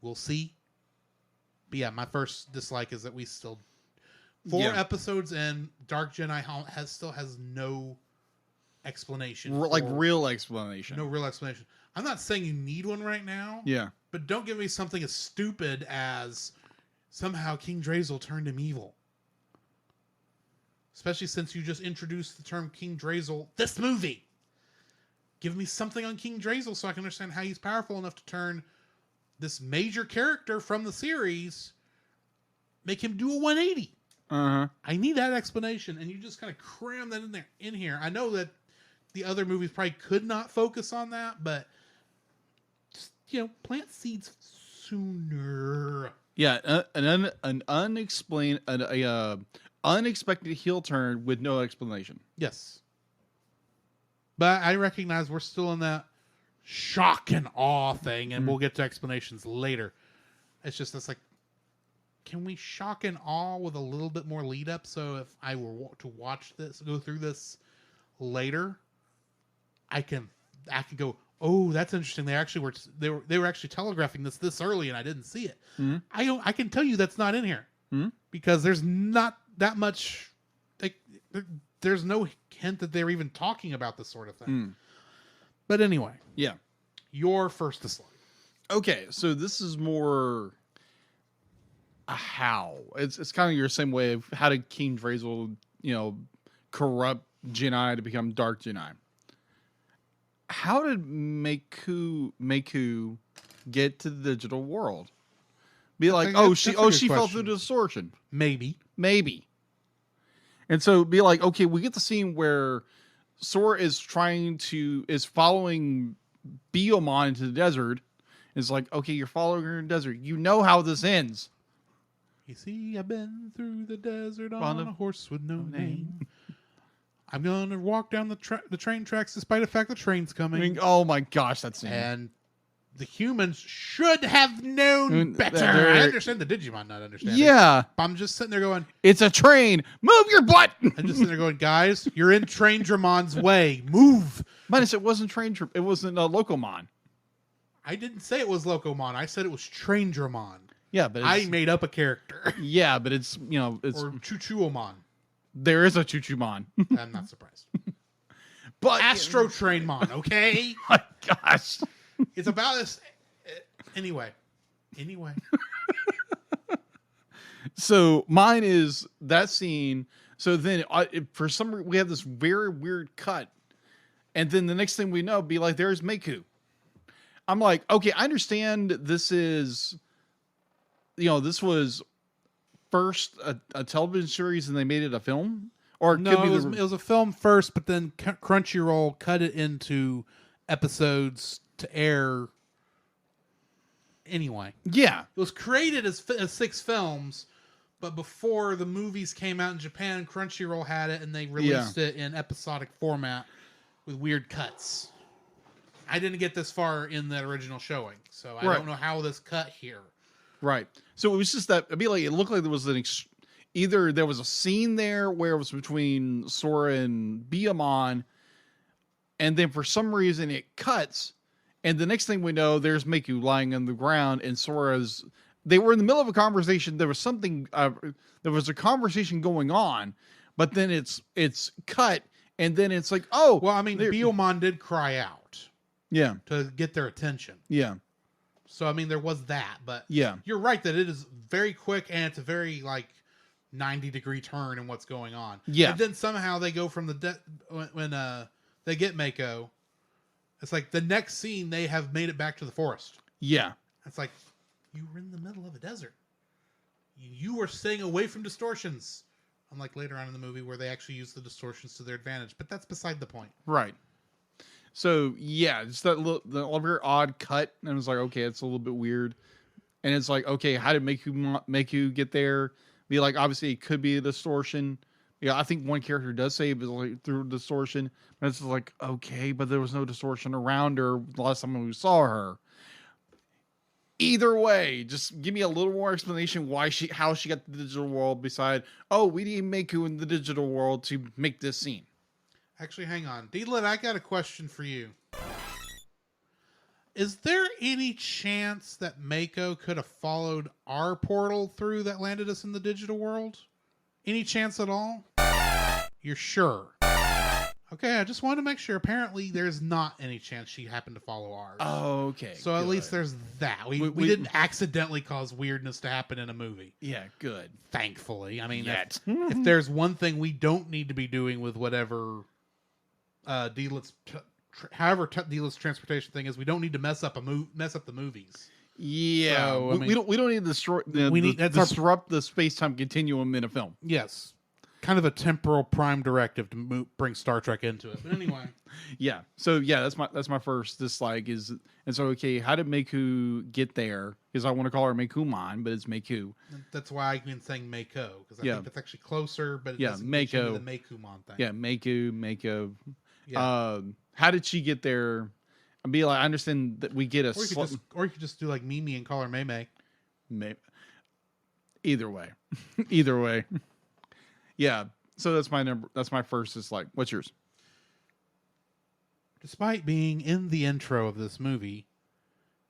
We'll see. But yeah, my first dislike is that we still 4 episodes and Dark Jedi still has no explanation. Real explanation. No real explanation. I'm not saying you need one right now. Yeah. But don't give me something as stupid as somehow King Drazel turned him evil. Especially since you just introduced the term King Drazel this movie. Give me something on King Drazel so I can understand how he's powerful enough to turn this major character from the series, make him do a 180. Uh-huh. I need that explanation, and you just kind of cram that in here. I know that the other movies probably could not focus on that, but just, plant seeds sooner. Yeah, an unexplained, unexpected heel turn with no explanation. Yes. But I recognize we're still in that shock and awe thing, and we'll get to explanations later. It's like, can we shock and awe with a little bit more lead up? So if I were to watch this, go through this later, I can go, oh, that's interesting. They were actually telegraphing this early, and I didn't see it. Mm-hmm. I can tell you that's not in here because there's not that much. Like, there's no hint that they're even talking about this sort of thing. But anyway, yeah, your first dislike. Okay, so this is more a how. It's kind of your same way of how did King Drazel, corrupt Jedi to become Dark Jedi. How did Meku get to the digital world? Be like, she fell through the distortion. Maybe. And so be like, okay, we get the scene where Sora is following Beomon into the desert. It's like, okay, you're following her in the desert. You know how this ends. You see, I've been through the desert on a horse with no name. I'm going to walk down the train tracks despite the fact the train's coming. Oh my gosh, that scene. And the humans should have known better. I understand the Digimon not understanding. Yeah. But I'm just sitting there going, it's a train. Move your butt. I'm just sitting there going, guys, you're in Train Dramon's way. Move. Minus it wasn't it wasn't Locomon. I didn't say it was Locomon. I said it was Train Dramon. Yeah, but I made up a character. Yeah, but it's it's or Choo-Choo-Omon. There is a Choo-Choo-mon. I'm not surprised. But Astro Trainmon, okay? My gosh. It's about this. Anyway. So mine is that scene. So then for some reason we have this very weird cut. And then the next thing we know, be like, there's Meku. I'm like, okay, I understand this is, this was first a television series and they made it a film. Or it it was a film first, but then Crunchyroll cut it into episodes to air. Anyway. Yeah. It was created as 6 films, but before the movies came out in Japan, Crunchyroll had it and they released it in episodic format with weird cuts. I didn't get this far in the original showing, so I don't know how this cut here. Right. So it was just that, it looked like there was either there was a scene there where it was between Sora and Beomon, and then for some reason it cuts, and the next thing we know, there's Meku lying on the ground, and they were in the middle of a conversation. There was something, there was a conversation going on, but then it's cut, and then it's like, oh. Well, I mean, Beomon did cry out. Yeah. To get their attention. Yeah. So, I mean, there was that, but yeah, you're right that it is very quick and it's a very 90-degree turn in what's going on. Yeah. And then somehow they go from when they get Mako, it's like the next scene they have made it back to the forest. Yeah. It's like, you were in the middle of a desert. You were staying away from distortions. Unlike later on in the movie where they actually use the distortions to their advantage. But that's beside the point. Right. So, yeah, just the very odd cut. And it was like, okay, it's a little bit weird. And it's like, okay, how did Meku get there? Be like, obviously, it could be a distortion. Yeah, I think one character does say it was through distortion. But it's like, okay, but there was no distortion around her the last time we saw her. Either way, just give me a little more explanation how she got to the digital world beside, we need Meku in the digital world to make this scene. Actually, hang on. Deedlit, I got a question for you. Is there any chance that Mako could have followed our portal through that landed us in the digital world? Any chance at all? You're sure? Okay, I just wanted to make sure. Apparently, there's not any chance she happened to follow ours. Oh, okay. So at least there's that. We didn't accidentally cause weirdness to happen in a movie. Yeah, good. Thankfully. I mean, Yet. if there's one thing we don't need to be doing with whatever Deedlit's Deedlit's transportation thing is, we don't need to mess up the movies. Yeah, So, I mean, we don't need to destroy disrupt the space time continuum in a film. Yes, kind of a temporal prime directive to bring Star Trek into it. But anyway, yeah. So yeah, that's my first dislike is, and so okay, how did Meiku get there? Because I want to call her Meikumon, but it's Meiku. That's why I've been saying Meiko, because I think that's actually closer, but it doesn't Meiko. get you the Meikumon thing. Yeah, Meiko. Yeah. How did she get there? I'd be like, I understand that we get a, or you could just do like Mimi and call her Mei Mei. Either way, either way. Yeah. So that's my number. That's my first dislike. What's yours? Despite being in the intro of this movie,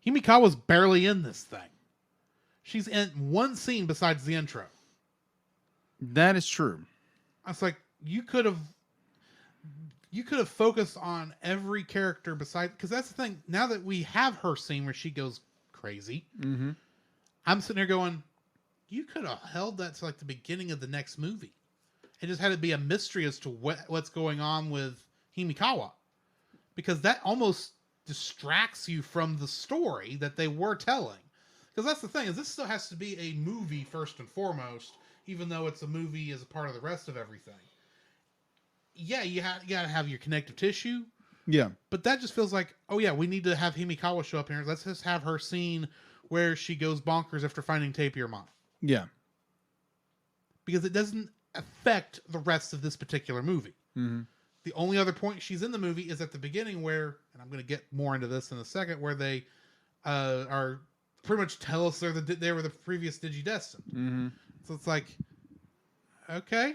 Himikawa's barely in this thing. She's in one scene besides the intro. That is true. I was like, you could have focused on every character beside, because that's the thing. Now that we have her scene where she goes crazy, I'm sitting there going, you could have held that to like the beginning of the next movie. It just had to be a mystery as to what's going on with Himikawa, because that almost distracts you from the story that they were telling. Because that's the thing, is this still has to be a movie first and foremost, even though it's a movie as a part of the rest of everything. Yeah, you got to have your connective tissue. Yeah. But that just feels like, oh yeah, we need to have Himikawa show up here. Let's just have her scene where she goes bonkers after finding Tapirmon. Yeah. Because it doesn't affect the rest of this particular movie. Mm-hmm. The only other point she's in the movie is at the beginning where, and I'm going to get more into this in a second, where they are pretty much tell us they were the previous Digidestined. Mm-hmm. So it's like, okay,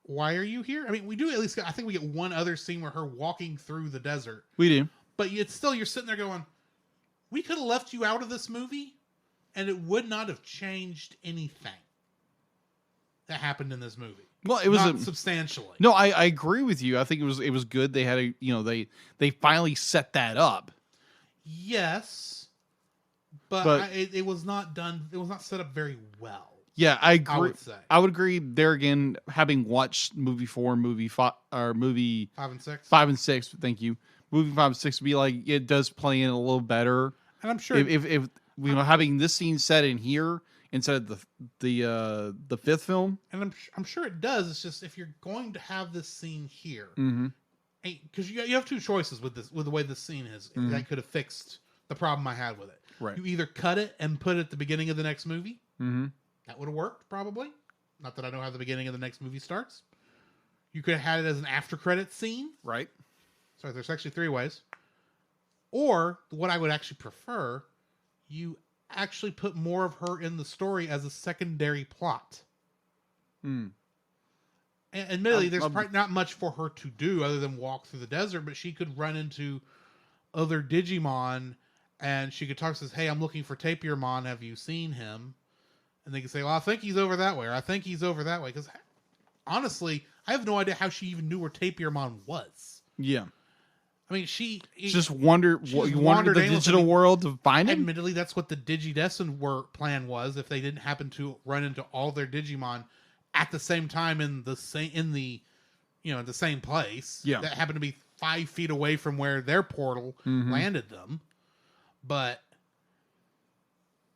why are you here? I mean, we do at least I think we get one other scene where her walking through the desert. We do. But it's still, you're sitting there going, we could have left you out of this movie and it would not have changed anything that happened in this movie. Well, it was not substantially. No, I agree with you. I think it was good. They had they finally set that up. Yes, but it was not done. It was not set up very well. Yeah, I agree. I would say. I would agree there again. Having watched movie 4, movie 5, or movie 5 and 6, 5 and 6. Thank you. Movie 5 and 6 would be like it does play in a little better. And I'm sure if having this scene set in here instead of the fifth film. And I'm sure it does. It's just if you're going to have this scene here, because you have two choices with the way this scene is. That could have fixed the problem I had with it. Right. You either cut it and put it at the beginning of the next movie. Mm-hmm. That would have worked probably. Not that I know how the beginning of the next movie starts. You could have had it as an after credit scene. Right. So there's actually 3 ways. Or what I would actually prefer, you actually put more of her in the story as a secondary plot. And admittedly, there's probably not much for her to do other than walk through the desert, but she could run into other Digimon and she could talk, says, hey, I'm looking for Tapirmon. Have you seen him? And they can say, well, I think he's over that way, or I think he's over that way. Because honestly, I have no idea how she even knew where Tapirmon was. Yeah. I mean, she just wandered the digital world to find him. Admittedly, that's what the Digidestined plan was. If they didn't happen to run into all their Digimon at the same time in the same place, that happened to be 5 feet away from where their portal landed them. But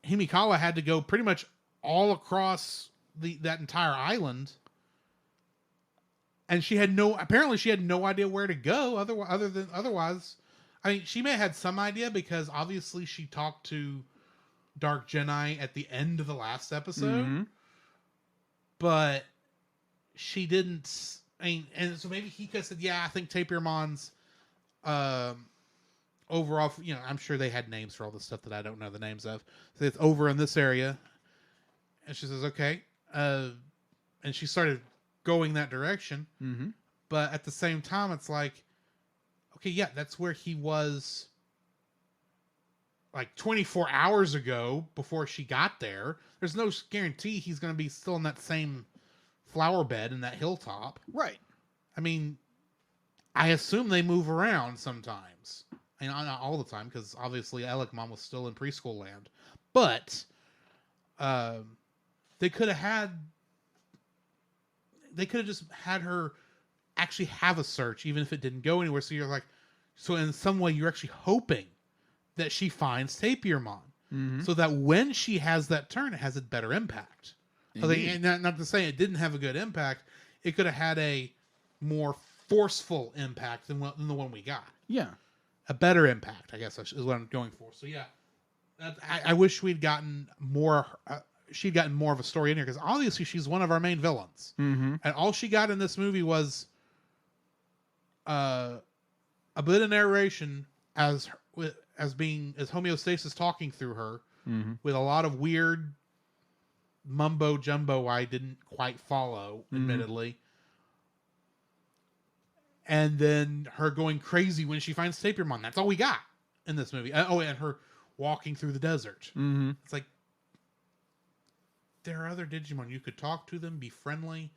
Himikawa had to go pretty much all across that entire island. And she had no idea where to go otherwise. I mean, she may have had some idea because obviously she talked to Dark Jedi at the end of the last episode. But she didn't. I mean, and so maybe he could have said, yeah, I think Tapirmon's overall, I'm sure they had names for all the stuff that I don't know the names of. So it's over in this area. And she says, okay. And she started going that direction. But at the same time, it's like, okay, yeah, that's where he was like 24 hours ago before she got there. There's no guarantee he's going to be still in that same flower bed in that hilltop. Right. I mean, I assume they move around sometimes. And not all the time, because obviously Elecmon was still in preschool land. But they could have just had her actually have a search, even if it didn't go anywhere. So you're like, so in some way, you're actually hoping that she finds Tapirmon. Mm-hmm. So that when she has that turn, it has a better impact. Not to say it didn't have a good impact. It could have had a more forceful impact than the one we got. Yeah. A better impact, I guess, is what I'm going for. So yeah, I wish we'd gotten more. She'd gotten more of a story in here, because obviously she's one of our main villains, and all she got in this movie was a bit of narration as homeostasis talking through her, with a lot of weird mumbo jumbo I didn't quite follow, admittedly. And then her going crazy when she finds Tapirmon. That's all we got in this movie. Oh, and her walking through the desert. It's like, there are other Digimon. You could talk to them, be friendly,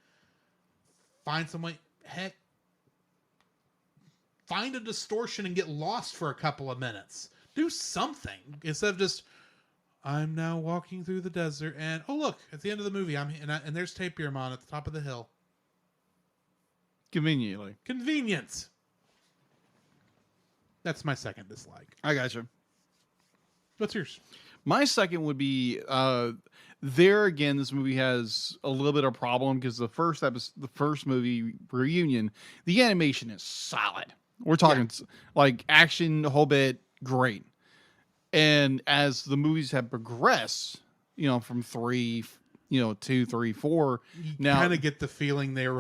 find some way. Heck, find a distortion and get lost for a couple of minutes. Do something instead of just, I'm now walking through the desert, and oh look, at the end of the movie, and there's Tapirmon at the top of the hill. Conveniently. Convenience. That's my second dislike. I gotcha. What's yours? My second would be there again. This movie has a little bit of problem because the first movie Reunion, the animation is solid. We're talking like action, the whole bit, great. And as the movies have progressed, from 3, 2, 3, 4, you now kind of get the feeling they're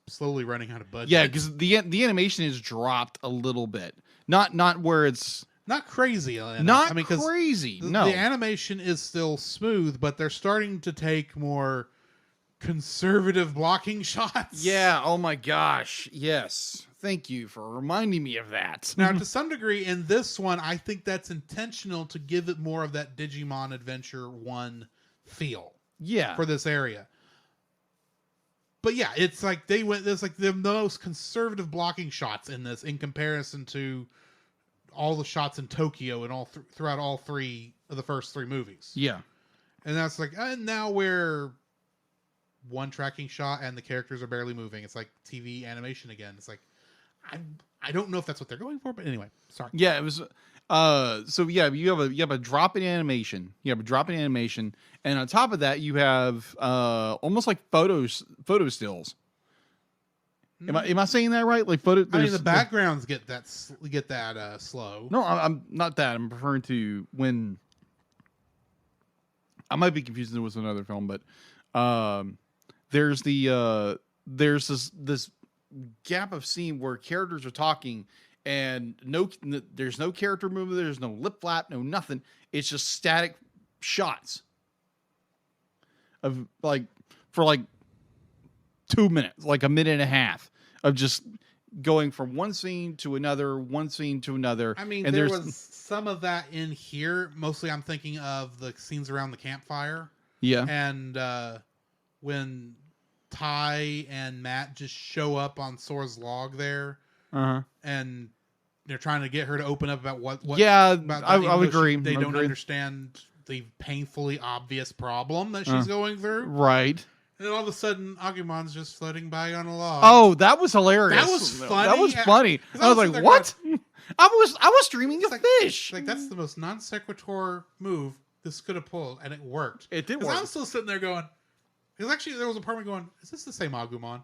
slowly running out of budget. Yeah, because the animation has dropped a little bit. Not where it's not crazy. Not crazy. No, the animation is still smooth, but they're starting to take more conservative blocking shots. Yeah. Oh my gosh. Yes. Thank you for reminding me of that. Now, to some degree, in this one, I think that's intentional to give it more of that Digimon Adventure 1 feel. Yeah. For this area. But yeah, it's like there's like the most conservative blocking shots in this in comparison to all the shots in Tokyo and all throughout all 3 of the first 3 movies. Yeah. And that's like, and now we're one tracking shot and the characters are barely moving. It's like TV animation again. It's like, I don't know if that's what they're going for, but anyway, sorry. Yeah, it was. So yeah, you have a drop in animation. You have a drop in animation, and on top of that, you have almost like photo stills. Am I saying that right? Like photo. I mean, the backgrounds get that slow. No, I'm not that. I'm referring to when. I might be confusing it with another film, but there's this gap of scene where characters are talking and there's no character movement, there's no lip flap, no nothing. It's just static shots of for 2 minutes, like a minute and a half of just going from one scene to another. I mean, and there was some of that in here. Mostly I'm thinking of the scenes around the campfire. Yeah. And when Ty and Matt just show up on Sora's log there, and they're trying to get her to open up about what. Yeah, about I would agree. They don't understand the painfully obvious problem that she's going through. Right. And then all of a sudden, Agumon's just floating by on a log. Oh, that was hilarious. That was funny. That was funny. I was like, what? I was dreaming of fish. Like, that's the most non sequitur move this could have pulled, and it worked. It did work. I was still sitting there going, because actually there was a part of me going, is this the same Agumon?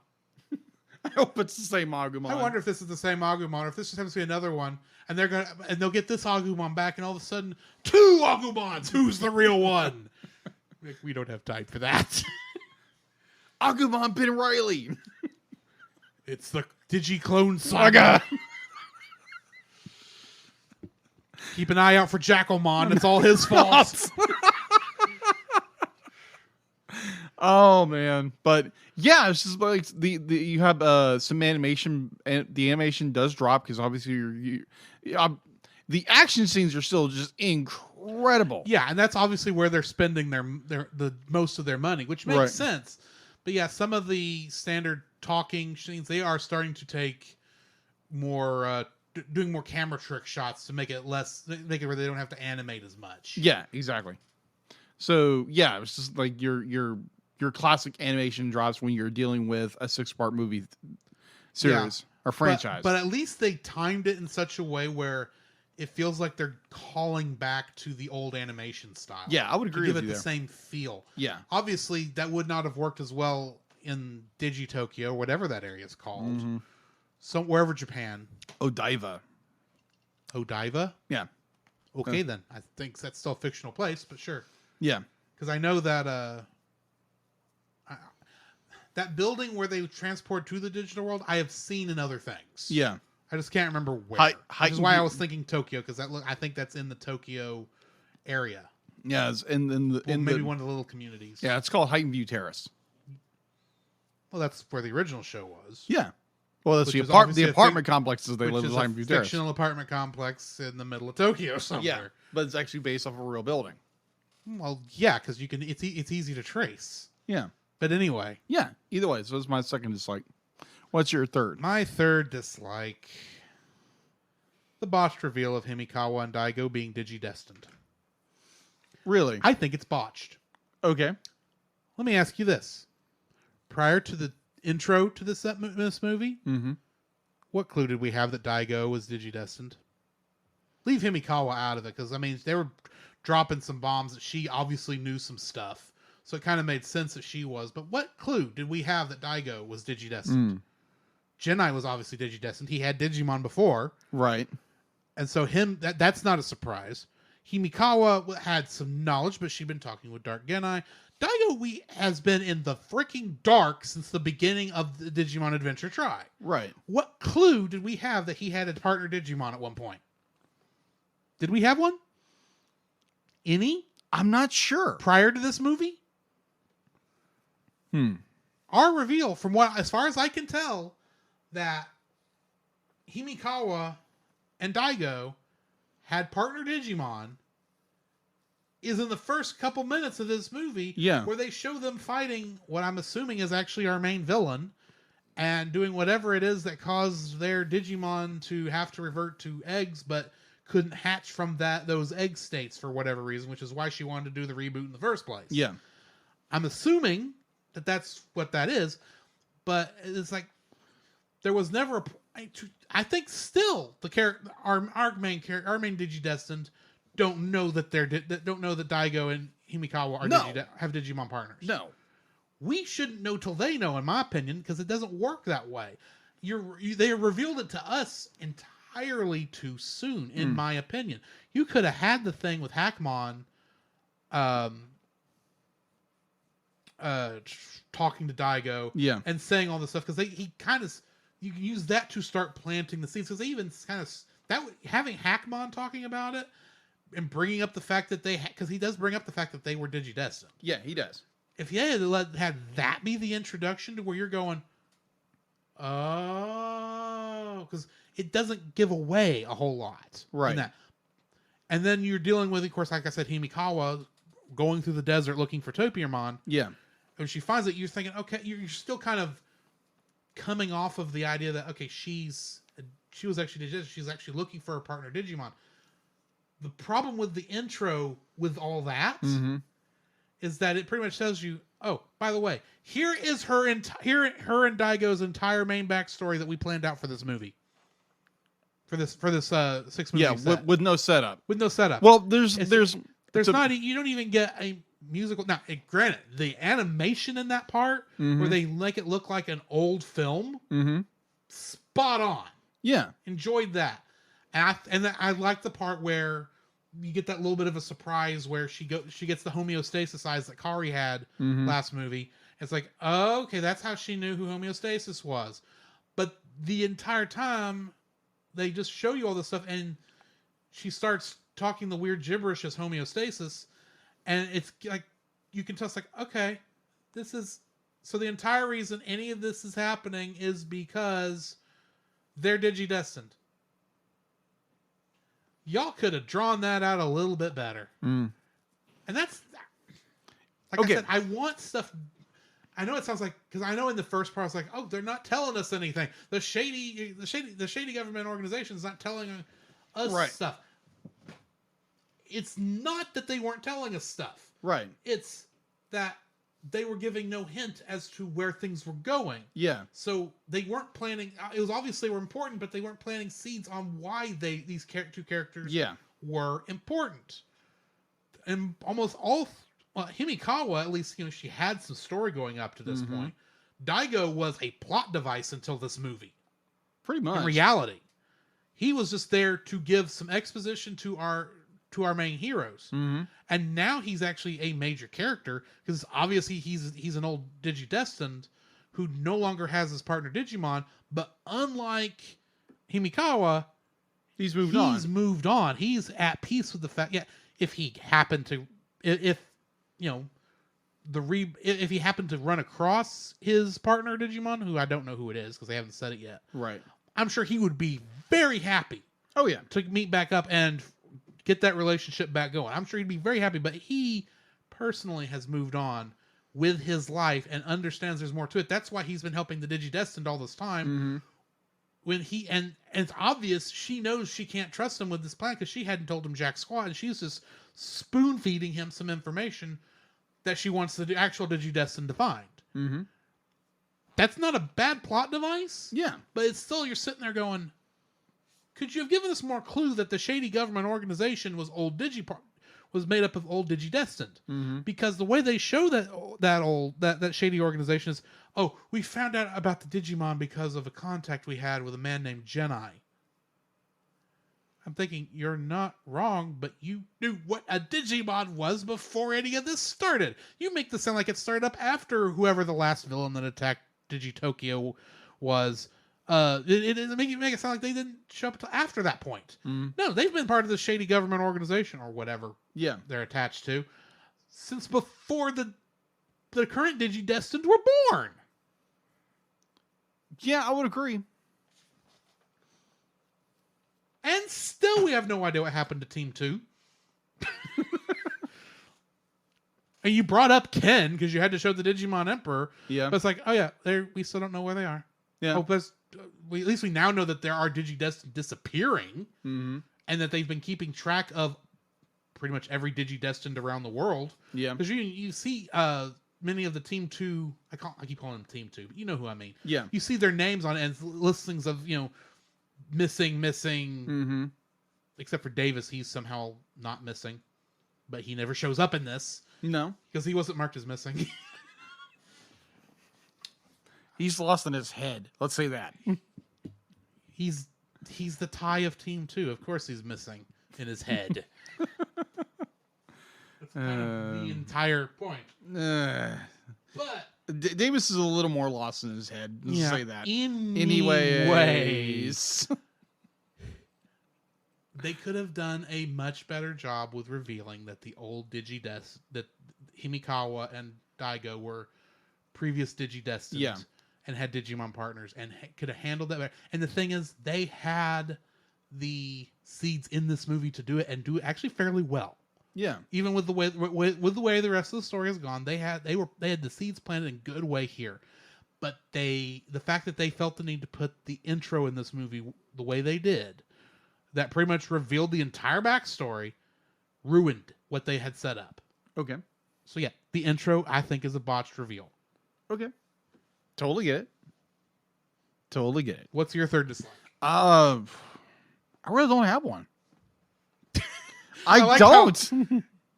I hope it's the same Agumon. I wonder if this is the same Agumon, or if this just happens to be another one, and they'll get this Agumon back, and all of a sudden, 2 Agumons. Who's the real one? We don't have time for that. Agumon Ben Riley. It's the Digiclone Saga. Keep an eye out for Jackalmon. It's all his fault. Oh man, but yeah, it's just like you have some animation, and the animation does drop because obviously the action scenes are still just incredible. Yeah, and that's obviously where they're spending the most of their money, which makes sense. But yeah, some of the standard talking scenes, they are starting to take more doing more camera trick shots to make it where they don't have to animate as much. Yeah, exactly. So yeah, it was just like your classic animation drops when you're dealing with a 6-part movie series or franchise. But at least they timed it in such a way where it feels like they're calling back to the old animation style. Yeah, I would agree to give with it you the there. same feel. Yeah. Obviously, that would not have worked as well in Digi-Tokyo, whatever that area is called. Mm-hmm. So wherever Japan. Odaiba. Odaiba? Yeah. Okay, then. I think that's still a fictional place, but sure. Yeah. Because I know that that building where they transport to the digital world, I have seen in other things. Yeah. I just can't remember where. Which is why I was View- thinking Tokyo, because I think that's in the Tokyo area. Yeah, it's in maybe one of the little communities. Yeah, it's called Heighton View Terrace. Well, that's where the original show was. Yeah. Well, that's Which the is obviously apartment complexes they which live in is Heighton a View Terrace. fictional apartment complex in the middle of Tokyo somewhere. Yeah, but it's actually based off of a real building. Well, yeah, because it's easy to trace. Yeah. But anyway. Yeah. Either way, so that's my second dislike. What's your third? My third dislike: the botched reveal of Himikawa and Daigo being digidestined. Really? I think it's botched. Okay. Let me ask you this: prior to the intro to this movie, what clue did we have that Daigo was digidestined? Leave Himikawa out of it, because I mean they were dropping some bombs that she obviously knew some stuff, so it kind of made sense that she was. But what clue did we have that Daigo was digidestined? Genai was obviously digidestined. He had Digimon before, right? And so that's not a surprise. Himikawa had some knowledge, but she'd been talking with Dark Genai. Daigo has been in the freaking dark since the beginning of the Digimon Adventure Tri. Right. What clue did we have that he had a partner Digimon at one point? Did we have one? Any? I'm not sure. Prior to this movie? Our reveal, as far as I can tell, that Himikawa and Daigo had partner Digimon is in the first couple minutes of this movie, where they show them fighting what I'm assuming is actually our main villain and doing whatever it is that caused their Digimon to have to revert to eggs, but couldn't hatch from those egg states for whatever reason, which is why she wanted to do the reboot in the first place. Yeah. I'm assuming that that's what that is, but it's like there was never I think still the character, our main Digidestined, don't know that don't know that Daigo and Himikawa are have Digimon partners. No, we shouldn't know till they know, in my opinion, because it doesn't work that way. They revealed it to us entirely too soon, in my opinion. You could have had the thing with Hackmon, talking to Daigo, and saying all this stuff, because he kind of, you can use that to start planting the seeds, because they even kind of having Hackmon talking about it and bringing up the fact that because he does bring up the fact that they were digidestined. Yeah, he does. If you had that be the introduction to where you're going, oh, because it doesn't give away a whole lot, right? In that. And then you're dealing with, of course, like I said, Himikawa going through the desert looking for Topiarmon. Yeah. And she finds it, you're thinking, okay, you're still kind of coming off of the idea that, okay, she was actually digidestined. She's actually looking for her partner Digimon. The problem with the intro with all that is that it pretty much tells you, oh, by the way, here is her and Daigo's entire main backstory that we planned out for this movie. For this 6 movie set. with no setup. With no setup. Well, there's not, you don't even get a musical. Now, granted, the animation in that part where they make it look like an old film, spot on. Yeah, enjoyed that, and I like the part where you get that little bit of a surprise where she gets the homeostasis eyes that Kari had last movie. It's like, oh, okay, that's how she knew who homeostasis was. But the entire time, they just show you all this stuff, and she starts talking the weird gibberish as homeostasis, and it's like you can tell it's like, okay, this is so the entire reason any of this is happening is because they're digidestined. Y'all could have drawn that out a little bit better. And that's like I said, I want stuff. I know it sounds like, because I know in the first part I was like, oh, they're not telling us anything. The shady government organization is not telling us Right. stuff. It's not that they weren't telling us stuff. Right. It's that they were giving no hint as to where things were going. Yeah. So they weren't planting. It was obviously were important, but they weren't planting seeds on why these two characters were important. And almost all Himikawa, at least she had some story going up to this point. Daigo was a plot device until this movie. Pretty much. In reality, he was just there to give some exposition to our main heroes. And now he's actually a major character because obviously he's an old Digidestined who no longer has his partner Digimon, but unlike Himikawa, he's moved on. He's at peace with the fact if he happened to if he happened to run across his partner Digimon, who I don't know who it is because they haven't said it yet. Right. I'm sure he would be very happy. Oh yeah. To meet back up and get that relationship back going. I'm sure he'd be very happy, but he personally has moved on with his life and understands there's more to it. That's why he's been helping the Digidestined all this time. When and it's obvious she knows she can't trust him with this plan because she hadn't told him jack squat, and she's just spoon feeding him some information that she wants the actual Digidestined to find. That's not a bad plot device. Yeah. But it's still, you're sitting there going, could you have given us more clue that the shady government organization was was made up of old Digidestined? Because the way they show that shady organization is, oh, we found out about the Digimon because of a contact we had with a man named Genai. I'm thinking, you're not wrong, but you knew what a Digimon was before any of this started. You make this sound like it started up after whoever the last villain that attacked Digitokyo was. It make it sound like they didn't show up until after that point. No, they've been part of the shady government organization or whatever they're attached to since before the current Digidestined were born. Yeah, I would agree. And still we have no idea what happened to Team 2. And you brought up Ken because you had to show the Digimon Emperor. Yeah. But it's like, oh yeah, we still don't know where they are. Yeah. Oh, at least we now know that there are Digidestined disappearing, and that they've been keeping track of pretty much every Digidestined around the world. Yeah, because you see many of the Team 2. I keep calling them Team 2, but you know who I mean. Yeah, you see their names on it and listings of missing. Except for Davis, he's somehow not missing, but he never shows up in this. No, because he wasn't marked as missing. He's lost in his head. Let's say that. He's the tie of Team 2. Of course he's missing in his head. That's kind of the entire point. But Davis is a little more lost in his head. Let's say that. Anyways. They could have done a much better job with revealing that the old that Himikawa and Daigo were previous Digidestined. Yeah. And had Digimon partners and could have handled that better. And the thing is, they had the seeds in this movie to do it and do it actually fairly well. Yeah. Even with the way the rest of the story has gone, they had the seeds planted in a good way here. But the fact that they felt the need to put the intro in this movie the way they did, that pretty much revealed the entire backstory, ruined what they had set up. Okay. So yeah, the intro I think is a botched reveal. Okay. Totally get it. What's your third dislike? I really don't have one. I don't.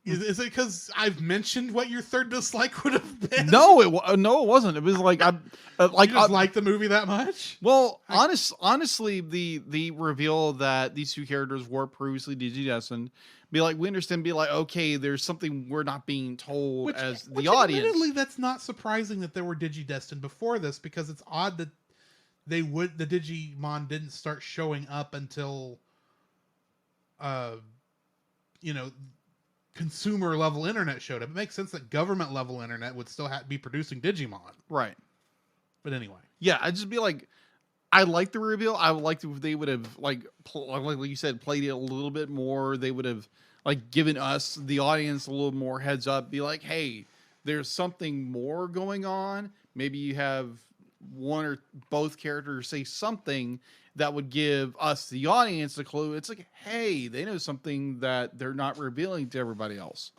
Is it because I've mentioned what your third dislike would have been? No, it wasn't. It was like I like the movie that much. Well, honestly, the reveal that these two characters were previously Digidestined, be like, we understand. Be like, okay, there's something we're not being told as the audience. Admittedly, that's not surprising that there were Digidestined before this, because it's odd that the Digimon didn't start showing up until, consumer level internet showed up. It makes sense that government level internet would still be producing Digimon. Right. But anyway. Yeah, I'd just be like, I like the reveal. I would like if they would have like you said, played it a little bit more. They would have given us, the audience, a little more heads up. Be like, hey, there's something more going on. Maybe you have one or both characters say something that would give us, the audience, a clue. It's like, hey, they know something that they're not revealing to everybody else,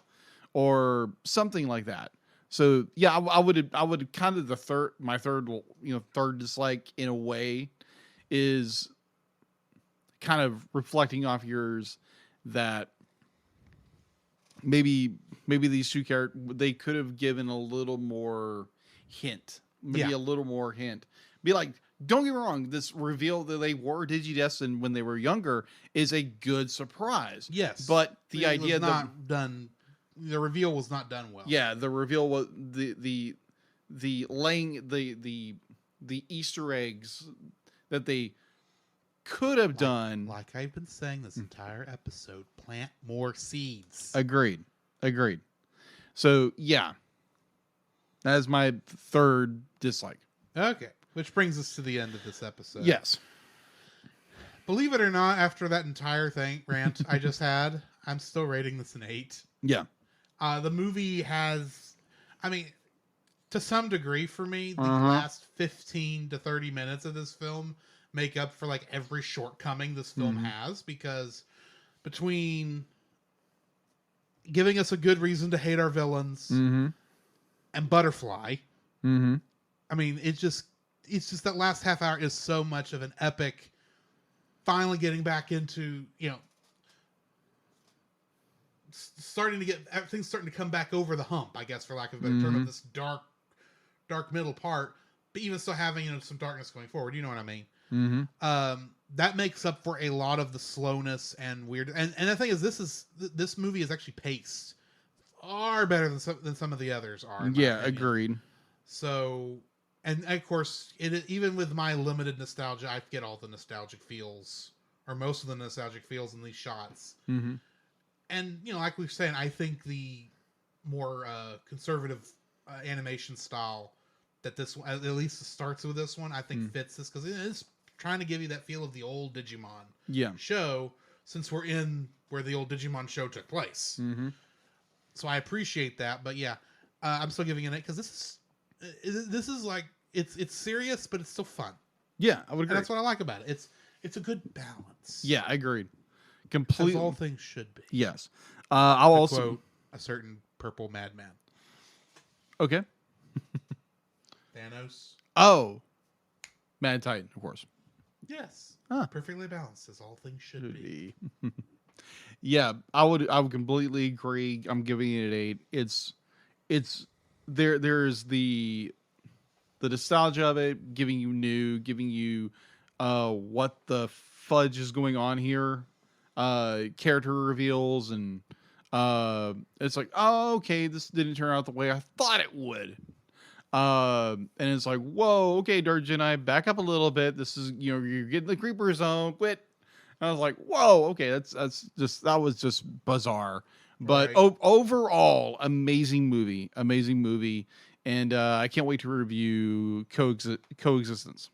or something like that. So yeah, I would kind of my third dislike in a way is kind of reflecting off yours, that maybe these two characters, they could have given a little more hint, maybe Yeah. a little more hint. Be like, don't get me wrong, this reveal that they were Digidestined when they were younger is a good surprise. Yes. But the It idea was that not done. The reveal was not done well. yeah, the reveal was the laying the Easter eggs that they could have done. Like I've been saying this entire episode, plant more seeds. Agreed. So yeah, that is my third dislike. Okay. Which brings us to the end of this episode. Yes. Believe it or not, after that entire rant I just had, I'm still rating this an 8. Yeah. The movie has, I mean, to some degree for me, the Uh-huh. last 15 to 30 minutes of this film make up for like every shortcoming this film has, because between giving us a good reason to hate our villains and Butterfly, I mean, it's just that last half hour is so much of an epic, finally getting back into, starting to get everything's starting to come back over the hump, I guess, for lack of a better term, of this dark middle part, but even still having some darkness going forward. You know what I mean? That makes up for a lot of the slowness and weird. And the thing is, this movie is actually paced far better than some of the others are. Yeah, agreed. So, and of course, even with my limited nostalgia, I get all the nostalgic feels, or most of the nostalgic feels in these shots. And, like we were saying, I think the more conservative animation style that this one, at least starts with this one, I think fits this, because it is trying to give you that feel of the old Digimon show, since we're in where the old Digimon show took place. So I appreciate that, but yeah, I'm still giving it 8, because this is like, it's serious, but it's still fun. Yeah, I would agree. And that's what I like about it. It's a good balance. Yeah, agreed. Completely. As all things should be. Yes. I'll To also quote a certain purple madman. Okay. Thanos. Oh, Mad Titan, of course. Yes. Huh. Perfectly balanced, as all things should be. Yeah, I would completely agree. I'm giving it an 8. It's there's the nostalgia of it, giving you what the fudge is going on here, character reveals, and it's like, oh, okay, this didn't turn out the way I thought it would. And it's like, whoa, okay, Dark Jedi, back up a little bit. This is, you're getting the creeper zone. Quit. And I was like, whoa, okay, that was just bizarre. But Right. Overall, amazing movie, and I can't wait to review Coexistence.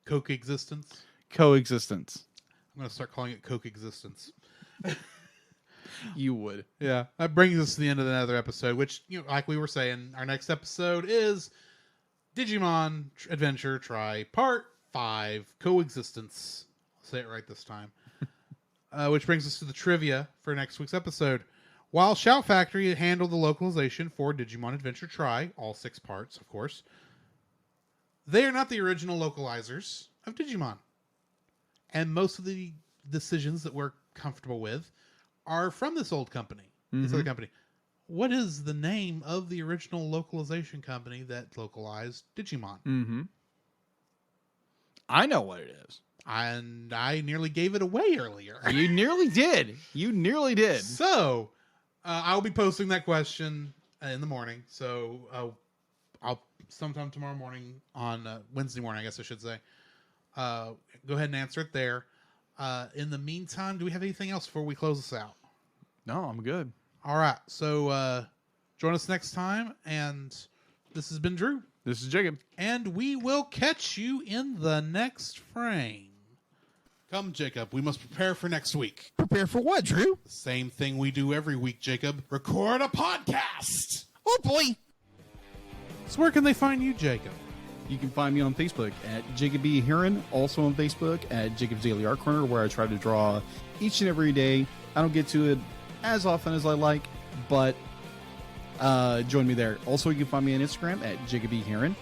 Coke existence. Coexistence. I'm going to start calling it Coke existence. You would. Yeah. That brings us to the end of another episode, which, like we were saying, our next episode is Digimon Adventure Tri Part 5, Coexistence. I'll say it right this time. Which brings us to the trivia for next week's episode. While Shout Factory handled the localization for Digimon Adventure Tri, all 6 parts, of course, they are not the original localizers of Digimon. And most of the decisions that we're comfortable with are from this old company, this other company. What is the name of the original localization company that localized Digimon? I know what it is. And I nearly gave it away earlier. You nearly did. So, I'll be posting that question in the morning. So, I'll sometime tomorrow morning on Wednesday morning, I guess I should say. Go ahead and answer it there. In the meantime, do we have anything else before we close this out? No, I'm good. All right. So, join us next time. And this has been Drew. This is Jacob. And we will catch you in the next frame. Come, Jacob. We must prepare for next week. Prepare for what, Drew? The same thing we do every week, Jacob. Record a podcast. Oh, boy. So where can they find you, Jacob? You can find me on Facebook at Jacob B. Heron, also on Facebook at Jacob's Daily Art Corner, where I try to draw each and every day. I don't get to it as often as I like, but join me there. Also, you can find me on Instagram at Jacob B. Heron,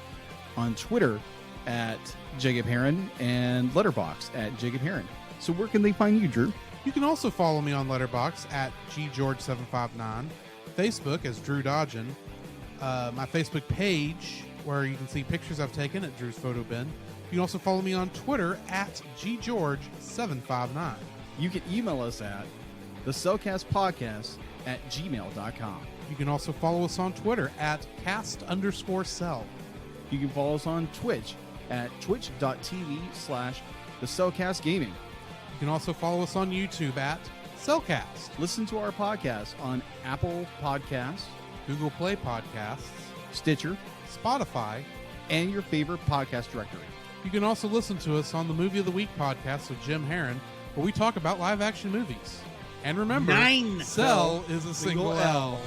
on Twitter at Jacob Heron, and Letterboxd at Jacob Heron. So where can they find you, Drew? You can also follow me on Letterboxd at ggeorge759, Facebook as Drew Dodgen, my Facebook page where you can see pictures I've taken at Drew's Photo Bin. You can also follow me on Twitter at ggeorge759. You can email us at thecellcastpodcast@gmail.com. You can also follow us on Twitter at cast_cell. You can follow us on Twitch at twitch.tv/thecellcastgaming. You can also follow us on YouTube at Cellcast, Listen to our podcast on Apple Podcasts, Google Play Podcasts, Stitcher, Spotify, and your favorite podcast directory. You can also listen to us on the Movie of the Week podcast with Jim Heron, where we talk about live action movies. And remember, 9 Cell is a single L.